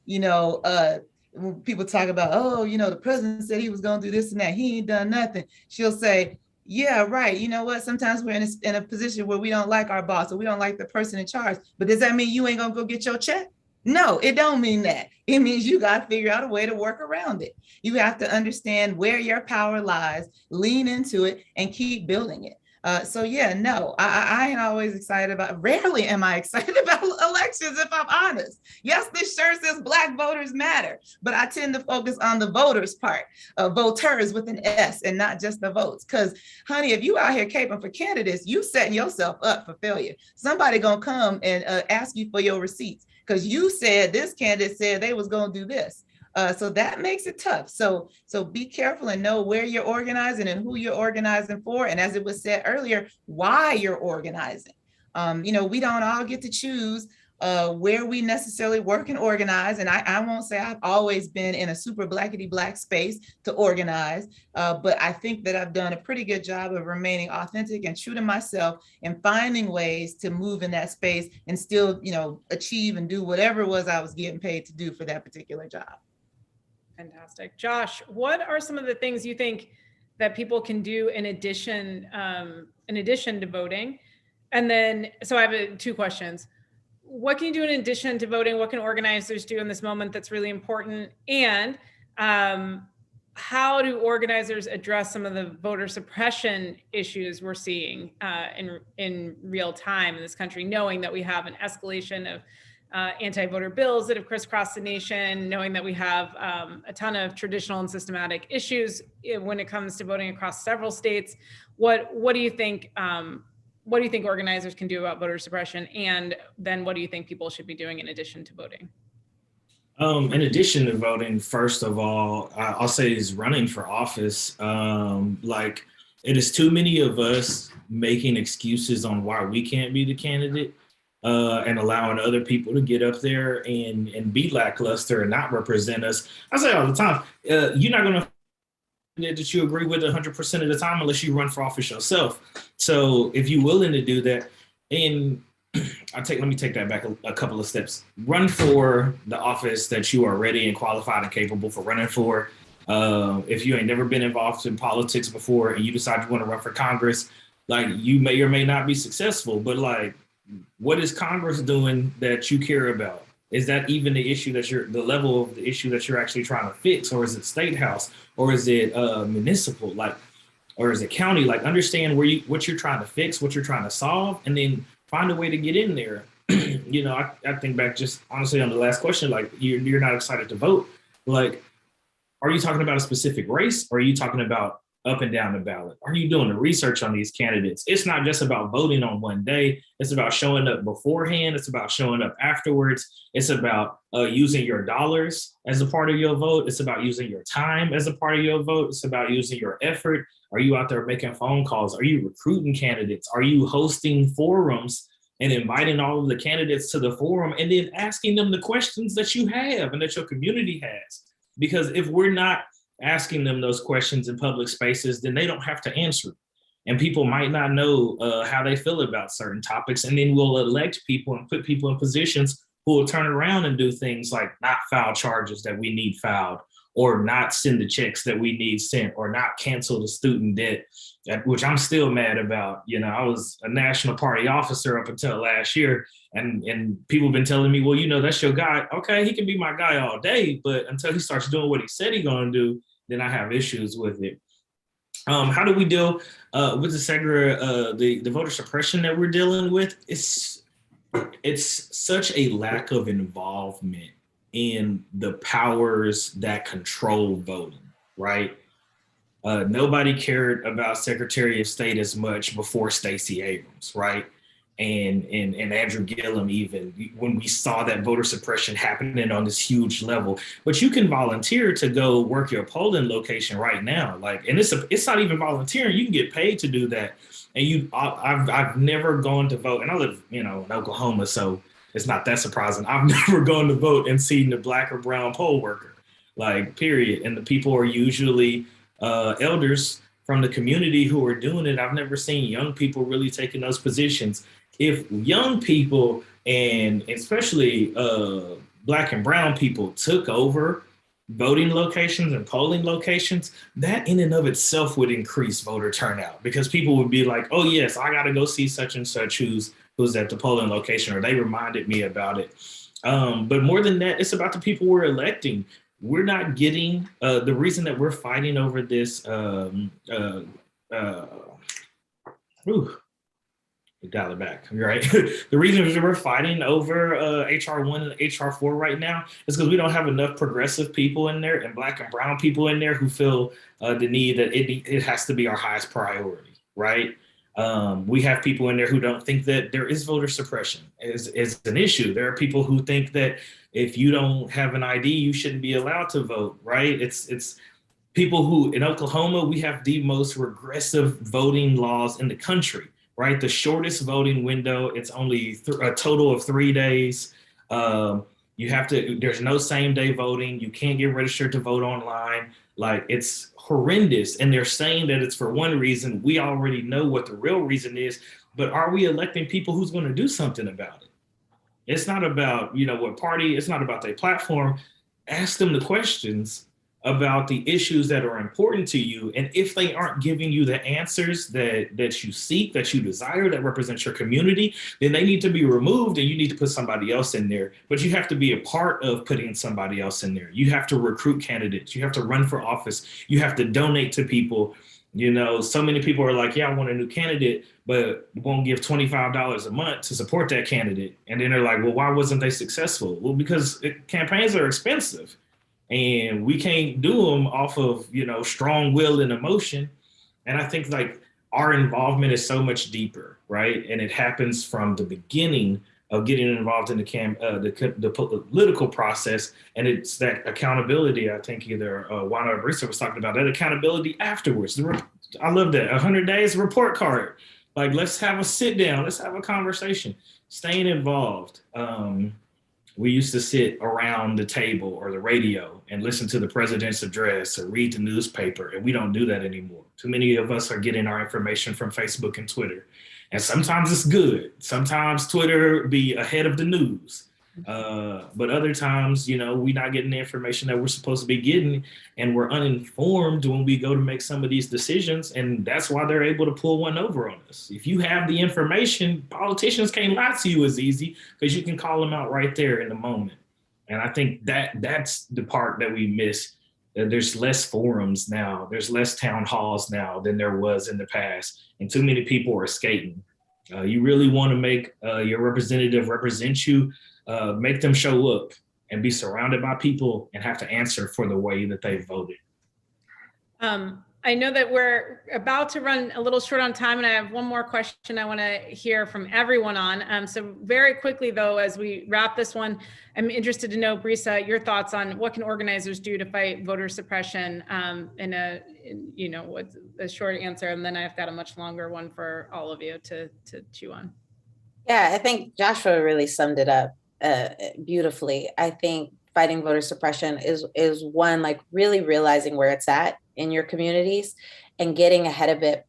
when people talk about, the president said he was going to do this and that, he ain't done nothing. She'll say, yeah, right. You know what? Sometimes we're in a position where we don't like our boss or we don't like the person in charge. But does that mean you ain't going to go get your check? No, it don't mean that. It means you got to figure out a way to work around it. You have to understand where your power lies, lean into it, and keep building it. I ain't always excited rarely am I excited about elections, if I'm honest. Yes, this shirt says Black voters matter, but I tend to focus on the voters part, voters with an S and not just the votes. Because, honey, if you out here caping for candidates, you setting yourself up for failure. Somebody gonna come and ask you for your receipts because you said this candidate said they was gonna do this. So that makes it tough. So be careful and know where you're organizing and who you're organizing for. And as it was said earlier, why you're organizing. We don't all get to choose where we necessarily work and organize. And I won't say I've always been in a super Black space to organize, but I think that I've done a pretty good job of remaining authentic and true to myself and finding ways to move in that space and still, achieve and do whatever it was I was getting paid to do for that particular job. Fantastic. Josh, what are some of the things you think that people can do in addition to voting? And then, so I have two questions. What can you do in addition to voting? What can organizers do in this moment that's really important? And how do organizers address some of the voter suppression issues we're seeing in real time in this country, knowing that we have an escalation of anti-voter bills that have crisscrossed the nation, knowing that we have a ton of traditional and systematic issues when it comes to voting across several states? What do you think? What do you think organizers can do about voter suppression? And then what do you think people should be doing in addition to voting? In addition to voting, first of all, I'll say is running for office. Like it is too many of us making excuses on why we can't be the candidate, and allowing other people to get up there and be lackluster and not represent us. I say all the time, you're not going to that you agree with 100% of the time unless you run for office yourself. So if you're willing to do that, and let me take that back a couple of steps. Run for the office that you are ready and qualified and capable for running for. If you ain't never been involved in politics before and you decide you want to run for Congress, like you may or may not be successful, but like, what is Congress doing that you care about? Is that even the issue that the level of the issue that you're actually trying to fix, or is it state house, or is it municipal, like, or is it county? Like, understand what you're trying to fix, what you're trying to solve, and then find a way to get in there. I think back just honestly on the last question, like you're not excited to vote. Like, are you talking about a specific race, or are you talking about up and down the ballot? Are you doing the research on these candidates? It's not just about voting on one day. It's about showing up beforehand. It's about showing up afterwards. It's about using your dollars as a part of your vote. It's about using your time as a part of your vote. It's about using your effort. Are you out there making phone calls? Are you recruiting candidates? Are you hosting forums and inviting all of the candidates to the forum and then asking them the questions that you have and that your community has? Because if we're not asking them those questions in public spaces, then they don't have to answer them. And people might not know how they feel about certain topics. And then we'll elect people and put people in positions who will turn around and do things like not file charges that we need filed, or not send the checks that we need sent, or not cancel the student debt, which I'm still mad about. I was a national party officer up until last year, and people have been telling me, well, that's your guy. Okay, he can be my guy all day, but until he starts doing what he said he's going to do, then I have issues with it. How do we deal with the voter suppression that we're dealing with? It's such a lack of involvement in the powers that control voting, right? Nobody cared about Secretary of State as much before Stacey Abrams, right? And Andrew Gillum, even when we saw that voter suppression happening on this huge level. But you can volunteer to go work your polling location right now, and it's not even volunteering. You can get paid to do that. And I've never gone to vote, and I live in Oklahoma, so it's not that surprising. I've never gone to vote and seen the black or brown poll worker, period. And the people are usually elders from the community who are doing it. I've never seen young people really taking those positions. If young people, and especially black and brown people, took over voting locations and polling locations, that in and of itself would increase voter turnout, because people would be like, oh yes, I got to go see such and such who's at the polling location, or they reminded me about it. But more than that, it's about the people we're electing. We're not getting the reason that we're fighting over this. Dial it back, right? The reason we're fighting over HR1 and HR4 right now is because we don't have enough progressive people in there and black and brown people in there who feel the need that it has to be our highest priority, right? We have people in there who don't think that there is voter suppression is an issue. There are people who think that if you don't have an ID, you shouldn't be allowed to vote, right? It's people who, in Oklahoma, we have the most regressive voting laws in the country, right? The shortest voting window, it's only a total of 3 days. There's no same day voting. You can't get registered to vote online. It's horrendous. And they're saying that it's for one reason. We already know what the real reason is, but are we electing people who's going to do something about it? It's not about, what party, it's not about their platform. Ask them the questions about the issues that are important to you. And if they aren't giving you the answers that you seek, that you desire, that represents your community, then they need to be removed and you need to put somebody else in there. But you have to be a part of putting somebody else in there. You have to recruit candidates. You have to run for office. You have to donate to people. So many people are like, yeah, I want a new candidate, but won't give $25 a month to support that candidate. And then they're like, well, why wasn't they successful? Well, because campaigns are expensive. And we can't do them off of, strong will and emotion. And I think our involvement is so much deeper, right? And it happens from the beginning of getting involved in the political process. And it's that accountability. I think either Juana or Brisa was talking about that accountability afterwards. I love that. 100 days report card. Like, let's have a sit down. Let's have a conversation. Staying involved. We used to sit around the table or the radio and listen to the president's address or read the newspaper, and we don't do that anymore. Too many of us are getting our information from Facebook and Twitter. And sometimes it's good. Sometimes Twitter be ahead of the news. But other times, we're not getting the information that we're supposed to be getting, and we're uninformed when we go to make some of these decisions. And that's why they're able to pull one over on us. If you have the information, politicians can't lie to you as easy because you can call them out right there in the moment. And I think that's the part that we miss. There's less forums now. There's less town halls now than there was in the past. And too many people are skating. You really want to make your representative represent you. Make them show up and be surrounded by people and have to answer for the way that they voted. I know that we're about to run a little short on time, and I have one more question I want to hear from everyone on. So very quickly, though, as we wrap this one, I'm interested to know, Brisa, your thoughts on what can organizers do to fight voter suppression what's a short answer, and then I've got a much longer one for all of you to chew on. Yeah, I think Joshua really summed it up beautifully. I think fighting voter suppression is one, like really realizing where it's at in your communities and getting ahead of it.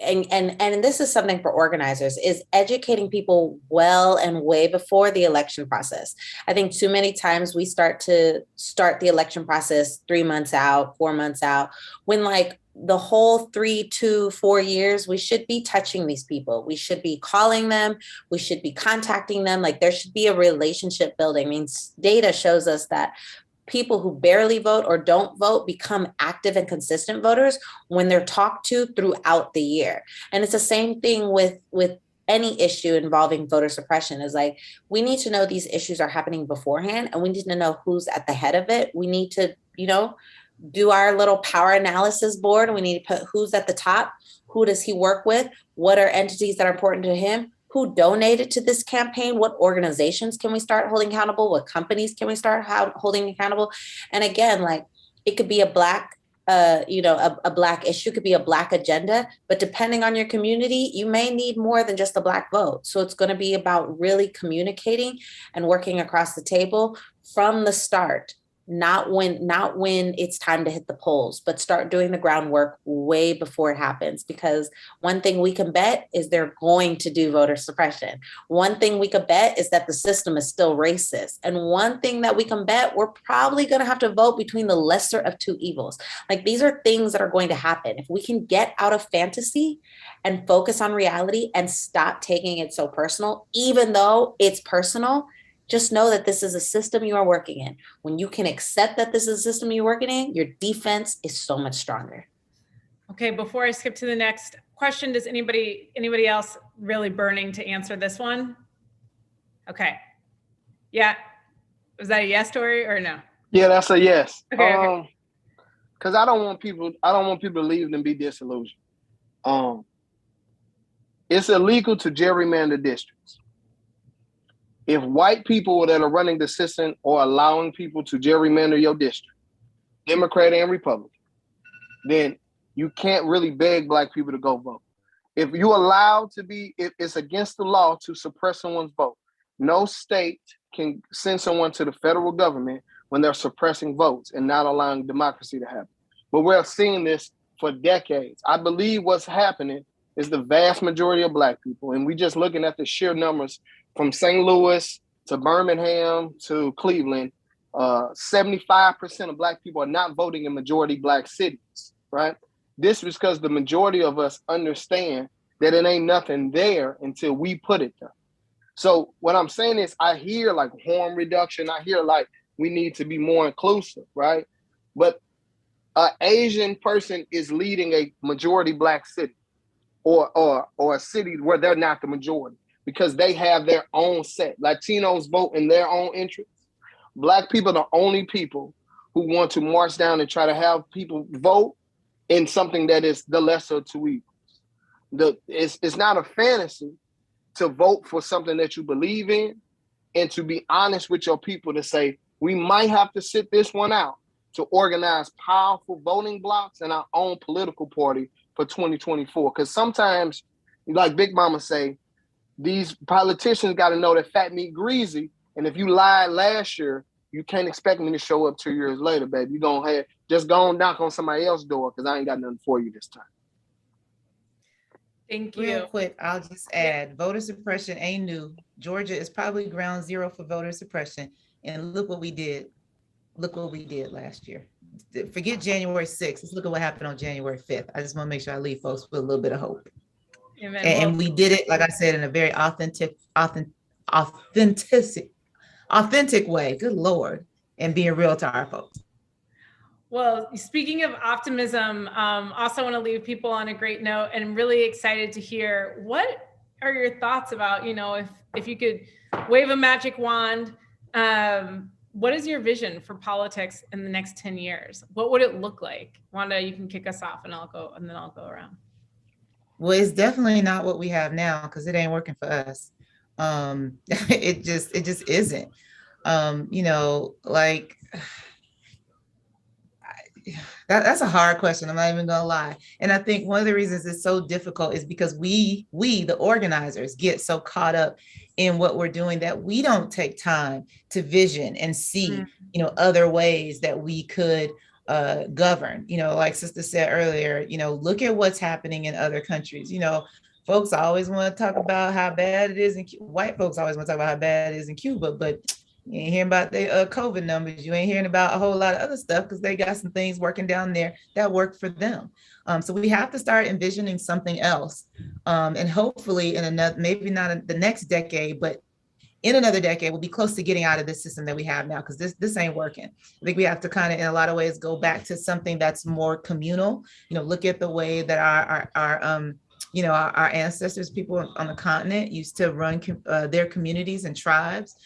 And this is something for organizers, is educating people well and way before the election process. I think too many times we start the election process 3 months out, 4 months out, when like the whole 3 to 4 years, we should be touching these people. We should be calling them. We should be contacting them. Like there should be a relationship building. I mean, data shows us that people who barely vote or don't vote become active and consistent voters when they're talked to throughout the year. And it's the same thing with any issue involving voter suppression. Is like, we need to know these issues are happening beforehand, and we need to know who's at the head of it. We need to, do our little power analysis board. We need to put who's at the top, who does he work with, what are entities that are important to him, who donated to this campaign, what organizations can we start holding accountable, what companies can we start holding accountable. And again, like it could be a black, a black issue, could be a black agenda, but depending on your community, you may need more than just a black vote. So it's going to be about really communicating and working across the table from the start. Not when it's time to hit the polls, but start doing the groundwork way before it happens. Because one thing we can bet is they're going to do voter suppression. One thing we could bet is that the system is still racist. And one thing that we can bet, we're probably going to have to vote between the lesser of two evils. Like these are things that are going to happen. If we can get out of fantasy and focus on reality and stop taking it so personal, even though it's personal, just know that this is a system you are working in. When you can accept that this is a system you're working in, your defense is so much stronger. Okay, before I skip to the next question, does anybody else really burning to answer this one? Okay. Yeah. Was that a yes, Tori, or no? Yeah, that's a yes. Okay. Because I don't want people to leave and be disillusioned. It's illegal to gerrymander districts. If white people that are running the system are allowing people to gerrymander your district, Democrat and Republican, then you can't really beg black people to go vote. If you're allowed to it's against the law to suppress someone's vote. No state can send someone to the federal government when they're suppressing votes and not allowing democracy to happen. But we're seeing this for decades. I believe what's happening is the vast majority of black people, and we just looking at the sheer numbers from St. Louis to Birmingham to Cleveland, 75% of black people are not voting in majority black cities, right? This is because the majority of us understand that it ain't nothing there until we put it there. So what I'm saying is I hear like harm reduction. I hear like we need to be more inclusive, right? But an Asian person is leading a majority black city or a city where they're not the majority, because they have their own set. Latinos vote in their own interests. Black people are the only people who want to march down and try to have people vote in something that is the lesser of two evils. It's not a fantasy. to vote for something that you believe in and to be honest with your people to say, we might have to sit this one out to organize powerful voting blocks in our own political party for 2024. Because sometimes, like Big Mama say, these politicians got to know that fat meat greasy. And if you lied last year, you can't expect me to show up 2 years later, baby. You're going to just go and knock on somebody else's door because I ain't got nothing for you this time. Thank you. Real quick, I'll just add, voter suppression ain't new. Georgia is probably ground zero for voter suppression. And look what we did. Look what we did last year. Forget January 6th. Let's look at what happened on January 5th. I just want to make sure I leave folks with a little bit of hope. Amen. And we did it, like I said, in a very authentic way. Good Lord. And being real to our folks. Well, speaking of optimism, also want to leave people on a great note, and I'm really excited to hear what are your thoughts about, if you could wave a magic wand, what is your vision for politics in the next 10 years? What would it look like? Wanda, you can kick us off and then I'll go around. Well, it's definitely not what we have now because it ain't working for us. It just isn't. That's a hard question. I'm not even gonna lie. And I think one of the reasons it's so difficult is because we, the organizers, get so caught up in what we're doing that we don't take time to vision and see, other ways that we could govern. Like Sister said earlier, look at what's happening in other countries. Folks always want to talk about how bad it is in white folks always want to talk about how bad it is in Cuba, but you ain't hearing about the COVID numbers. You ain't hearing about a whole lot of other stuff because they got some things working down there that work for them. So we have to start envisioning something else. And hopefully in another, maybe not in the next decade, but in another decade, we'll be close to getting out of this system that we have now because this ain't working. I think we have to kind of, in a lot of ways, go back to something that's more communal. Look at the way that our ancestors, people on the continent, used to run their communities and tribes.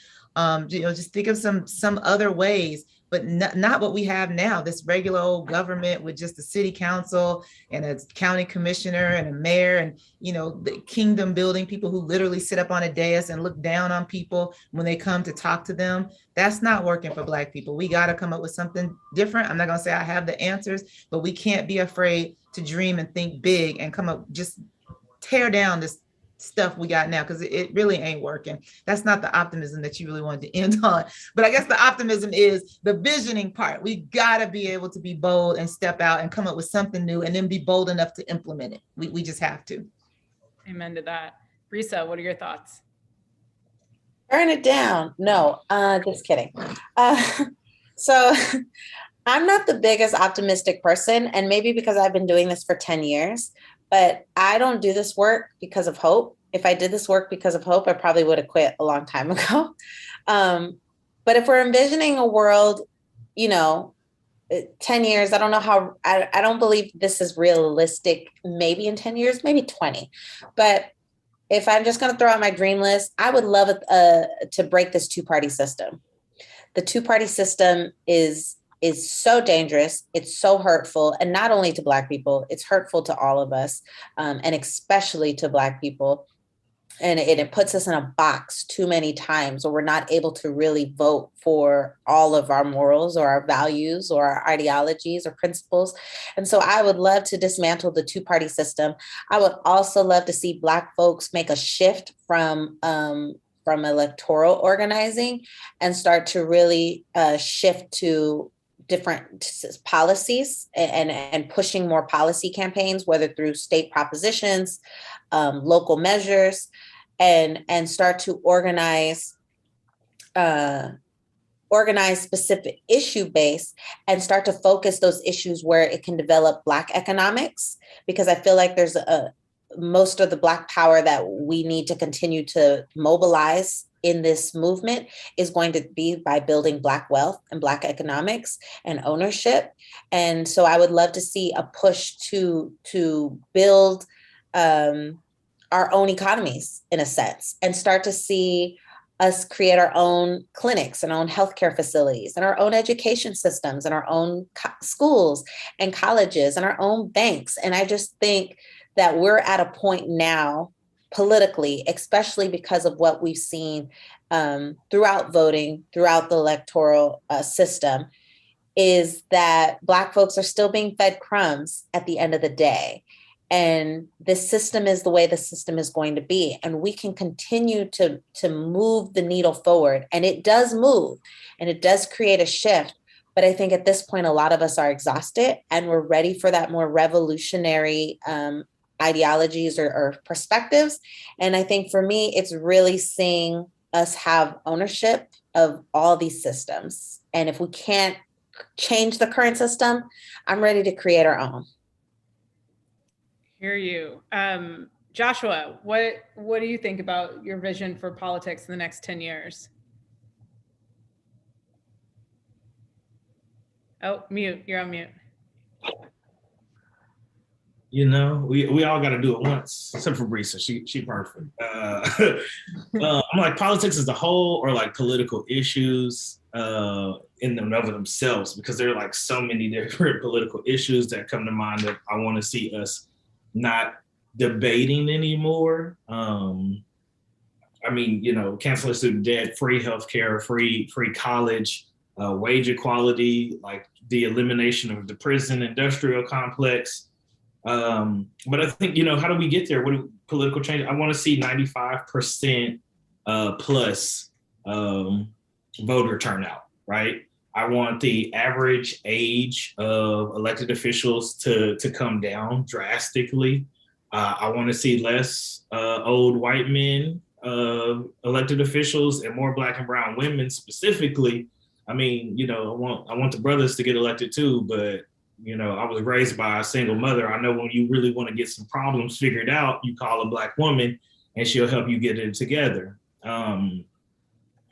Just think of some other ways, but not what we have now, this regular old government with just a city council and a county commissioner and a mayor and, the kingdom building people who literally sit up on a dais and look down on people when they come to talk to them. That's not working for Black people. We got to come up with something different. I'm not going to say I have the answers, but we can't be afraid to dream and think big and come up, just tear down this stuff we got now because it really ain't working. That's not the optimism that you really wanted to end on. But I guess the optimism is the visioning part. We got to be able to be bold and step out and come up with something new and then be bold enough to implement it. We just have to. Amen to that. Risa, what are your thoughts? Burn it down. No, just kidding. So I'm not the biggest optimistic person, and maybe because I've been doing this for 10 years, but I don't do this work because of hope. If I did this work because of hope, I probably would have quit a long time ago. But if we're envisioning a world, 10 years, I don't know how, I don't believe this is realistic, maybe in 10 years, maybe 20. But if I'm just going to throw out my dream list, I would love to break this two-party system. The two-party system is so dangerous. It's so hurtful. And not only to Black people, it's hurtful to all of us, and especially to Black people. And it puts us in a box too many times where we're not able to really vote for all of our morals or our values or our ideologies or principles. And so I would love to dismantle the two-party system. I would also love to see Black folks make a shift from electoral organizing and start to really shift to different policies and pushing more policy campaigns, whether through state propositions, local measures, and start to organize specific issue base and start to focus those issues where it can develop Black economics, because I feel like there's most of the Black power that we need to continue to mobilize in this movement is going to be by building Black wealth and Black economics and ownership. And so I would love to see a push to build our own economies, in a sense, and start to see us create our own clinics and our own healthcare facilities and our own education systems and our own schools and colleges and our own banks. And I just think that we're at a point now politically, especially because of what we've seen throughout voting, throughout the electoral system, is that Black folks are still being fed crumbs at the end of the day. And this system is the way the system is going to be. And we can continue to move the needle forward. And it does move, and it does create a shift. But I think at this point, a lot of us are exhausted, and we're ready for that more revolutionary ideologies or perspectives. And I think for me, it's really seeing us have ownership of all these systems. And if we can't change the current system, I'm ready to create our own. Hear you. Joshua, what do you think about your vision for politics in the next 10 years? Oh, mute. You're on mute. You know, we all got to do it once, except for Brisa. She perfect. I'm like, politics as a whole, or like political issues in and of themselves, because there are like so many different political issues that come to mind that I want to see us not debating anymore. I mean, you know, canceling student debt, free healthcare, free college, wage equality, like the elimination of the prison industrial complex. But I think, you know, how do we get there? What do political change? I want to see 95% plus voter turnout, right? I want the average age of elected officials to come down drastically. I want to see less old white men elected officials and more Black and brown women specifically. I mean, you know, I want the brothers to get elected too, but you know, I was raised by a single mother. I know when you really want to get some problems figured out, you call a Black woman and she'll help you get it together.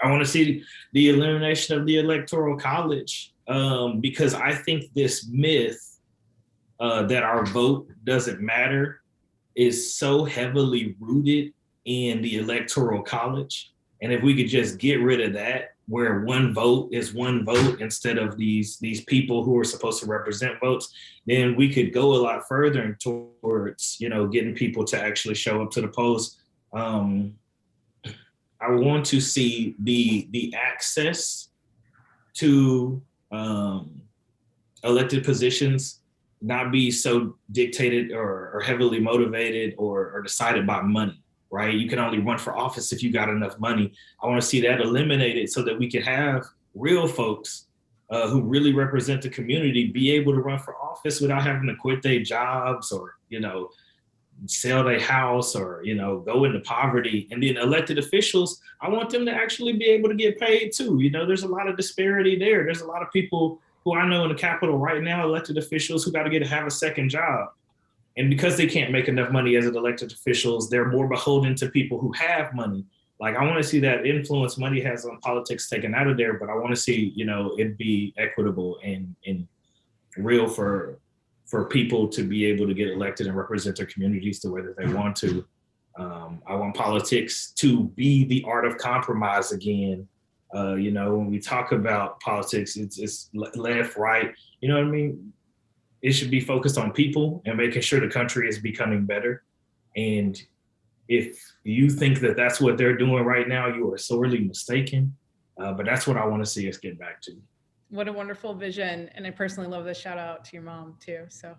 I want to see the elimination of the Electoral College because I think this myth that our vote doesn't matter is so heavily rooted in the Electoral College. And if we could just get rid of that, where one vote is one vote instead of these people who are supposed to represent votes, then we could go a lot further towards, you know, getting people to actually show up to the polls. I want to see the access to elected positions not be so dictated or heavily motivated or decided by money. Right? You can only run for office if you got enough money. I want to see that eliminated so that we can have real folks who really represent the community be able to run for office without having to quit their jobs or, you know, sell their house or, you know, go into poverty. And then elected officials, I want them to actually be able to get paid too. You know, there's a lot of disparity there. There's a lot of people who I know in the Capitol right now, elected officials who got to have a second job. And because they can't make enough money as elected officials, they're more beholden to people who have money. Like, I want to see that influence money has on politics taken out of there, but I want to see, you know, it be equitable and real for people to be able to get elected and represent their communities the way that they want to. I want politics to be the art of compromise again. You know, when we talk about politics, it's left, right. You know what I mean? It should be focused on people and making sure the country is becoming better. And if you think that that's what they're doing right now, you are sorely mistaken. But that's what I want to see us get back to. What a wonderful vision. And I personally love this shout out to your mom too. So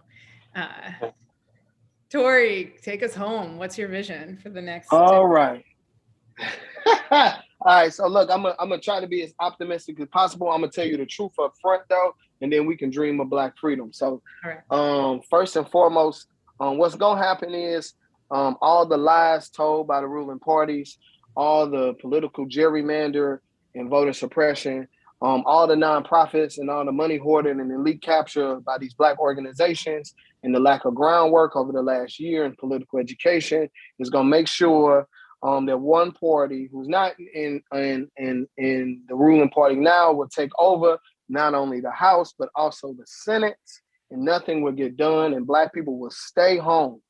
Tori, take us home. What's your vision for the next? All right. All right. So look, I'm gonna try to be as optimistic as possible. I'm gonna tell you the truth up front though, and then we can dream of Black freedom. So first and foremost, what's gonna happen is all the lies told by the ruling parties, all the political gerrymander and voter suppression, all the nonprofits and all the money hoarding and elite capture by these Black organizations, and the lack of groundwork over the last year in political education is gonna make sure that one party who's not in the ruling party now will take over not only the House, but also the Senate, and nothing will get done, and Black people will stay home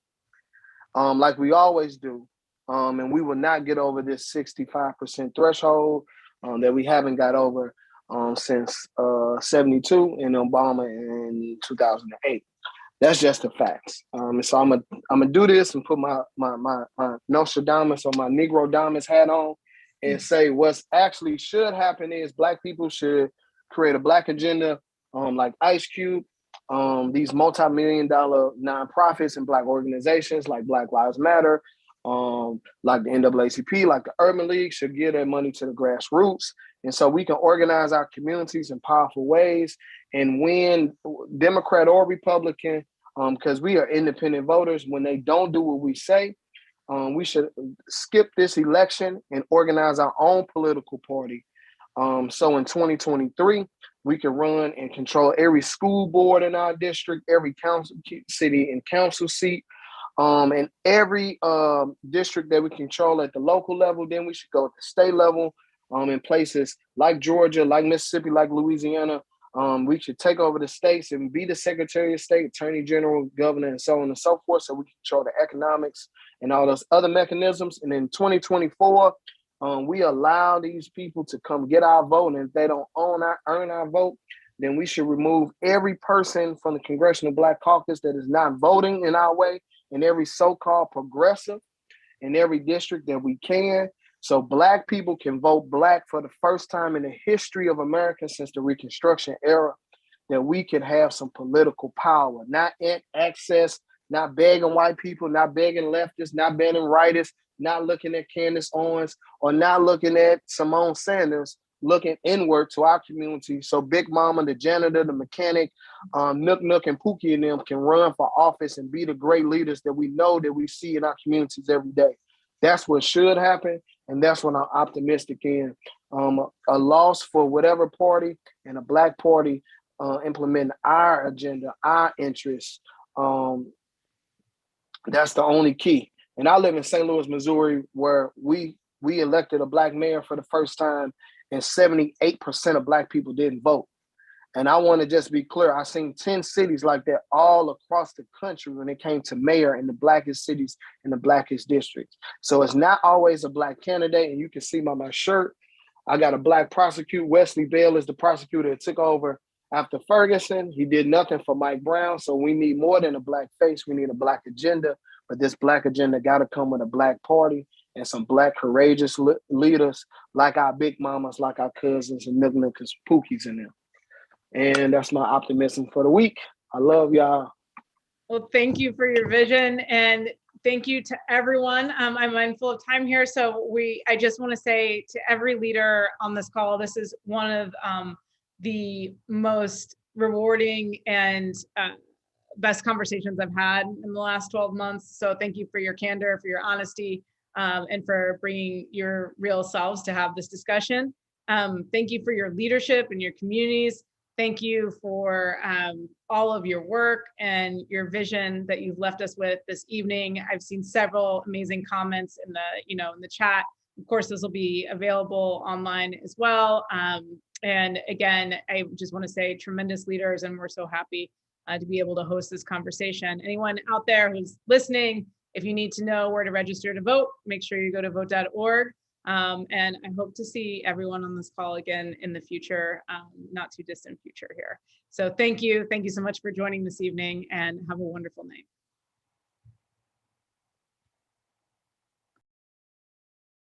like we always do. And we will not get over this 65% threshold that we haven't got over since 72 and Obama in 2008. That's just the facts. And so I'm gonna do this and put my Nostradamus or my Negro Damus hat on and say what's actually should happen is Black people should create a Black agenda, like Ice Cube, these multi-million-dollar nonprofits and Black organizations like Black Lives Matter, like the NAACP, like the Urban League should give their money to the grassroots. And so we can organize our communities in powerful ways and win, Democrat or Republican, because we are independent voters. When they don't do what we say, we should skip this election and organize our own political party. So in 2023, we can run and control every school board in our district, every council, city and council seat, and every district that we control at the local level. Then we should go at the state level, in places like Georgia, like Mississippi, like Louisiana. We should take over the states and be the Secretary of State, Attorney General, Governor, and so on and so forth, so we can control the economics and all those other mechanisms. And in 2024, we allow these people to come get our vote, and if they don't earn our vote, then we should remove every person from the Congressional Black Caucus that is not voting in our way, and every so-called progressive in every district that we can. So Black people can vote Black for the first time in the history of America since the Reconstruction era, that we can have some political power, not access, not begging white people, not begging leftists, not begging rightists, not looking at Candace Owens, or not looking at Simone Sanders, looking inward to our community. So Big Mama, the janitor, the mechanic, Nook and Pookie and them can run for office and be the great leaders that we know that we see in our communities every day. That's what should happen. And that's what I'm optimistic in. A loss for whatever party and a Black party implementing our agenda, our interests. That's the only key. And I live in St. Louis, Missouri, where we elected a Black mayor for the first time, and 78% of Black people didn't vote. And I want to just be clear, I've seen 10 cities like that all across the country when it came to mayor in the Blackest cities and the Blackest districts. So it's not always a Black candidate. And you can see by my shirt, I got a Black prosecutor. Wesley Bell is the prosecutor that took over after Ferguson. He did nothing for Mike Brown. So we need more than a Black face. We need a Black agenda. But this Black agenda got to come with a Black party and some Black courageous leaders like our Big Mamas, like our cousins and Nook and Pookies in them. And that's my optimism for the week. I love y'all. Well, thank you for your vision, and thank you to everyone. I'm mindful of time here, so I just want to say to every leader on this call, this is one of the most rewarding and best conversations I've had in the last 12 months. So thank you for your candor, for your honesty, and for bringing your real selves to have this discussion. Thank you for your leadership and your communities. Thank you for all of your work and your vision that you've left us with this evening. I've seen several amazing comments in the chat. Of course, this will be available online as well. And again, I just want to say tremendous leaders, and we're so happy to be able to host this conversation. Anyone out there who's listening, if you need to know where to register to vote, make sure you go to vote.org. And I hope to see everyone on this call again in the future, not too distant future here. So thank you so much for joining this evening, and have a wonderful night.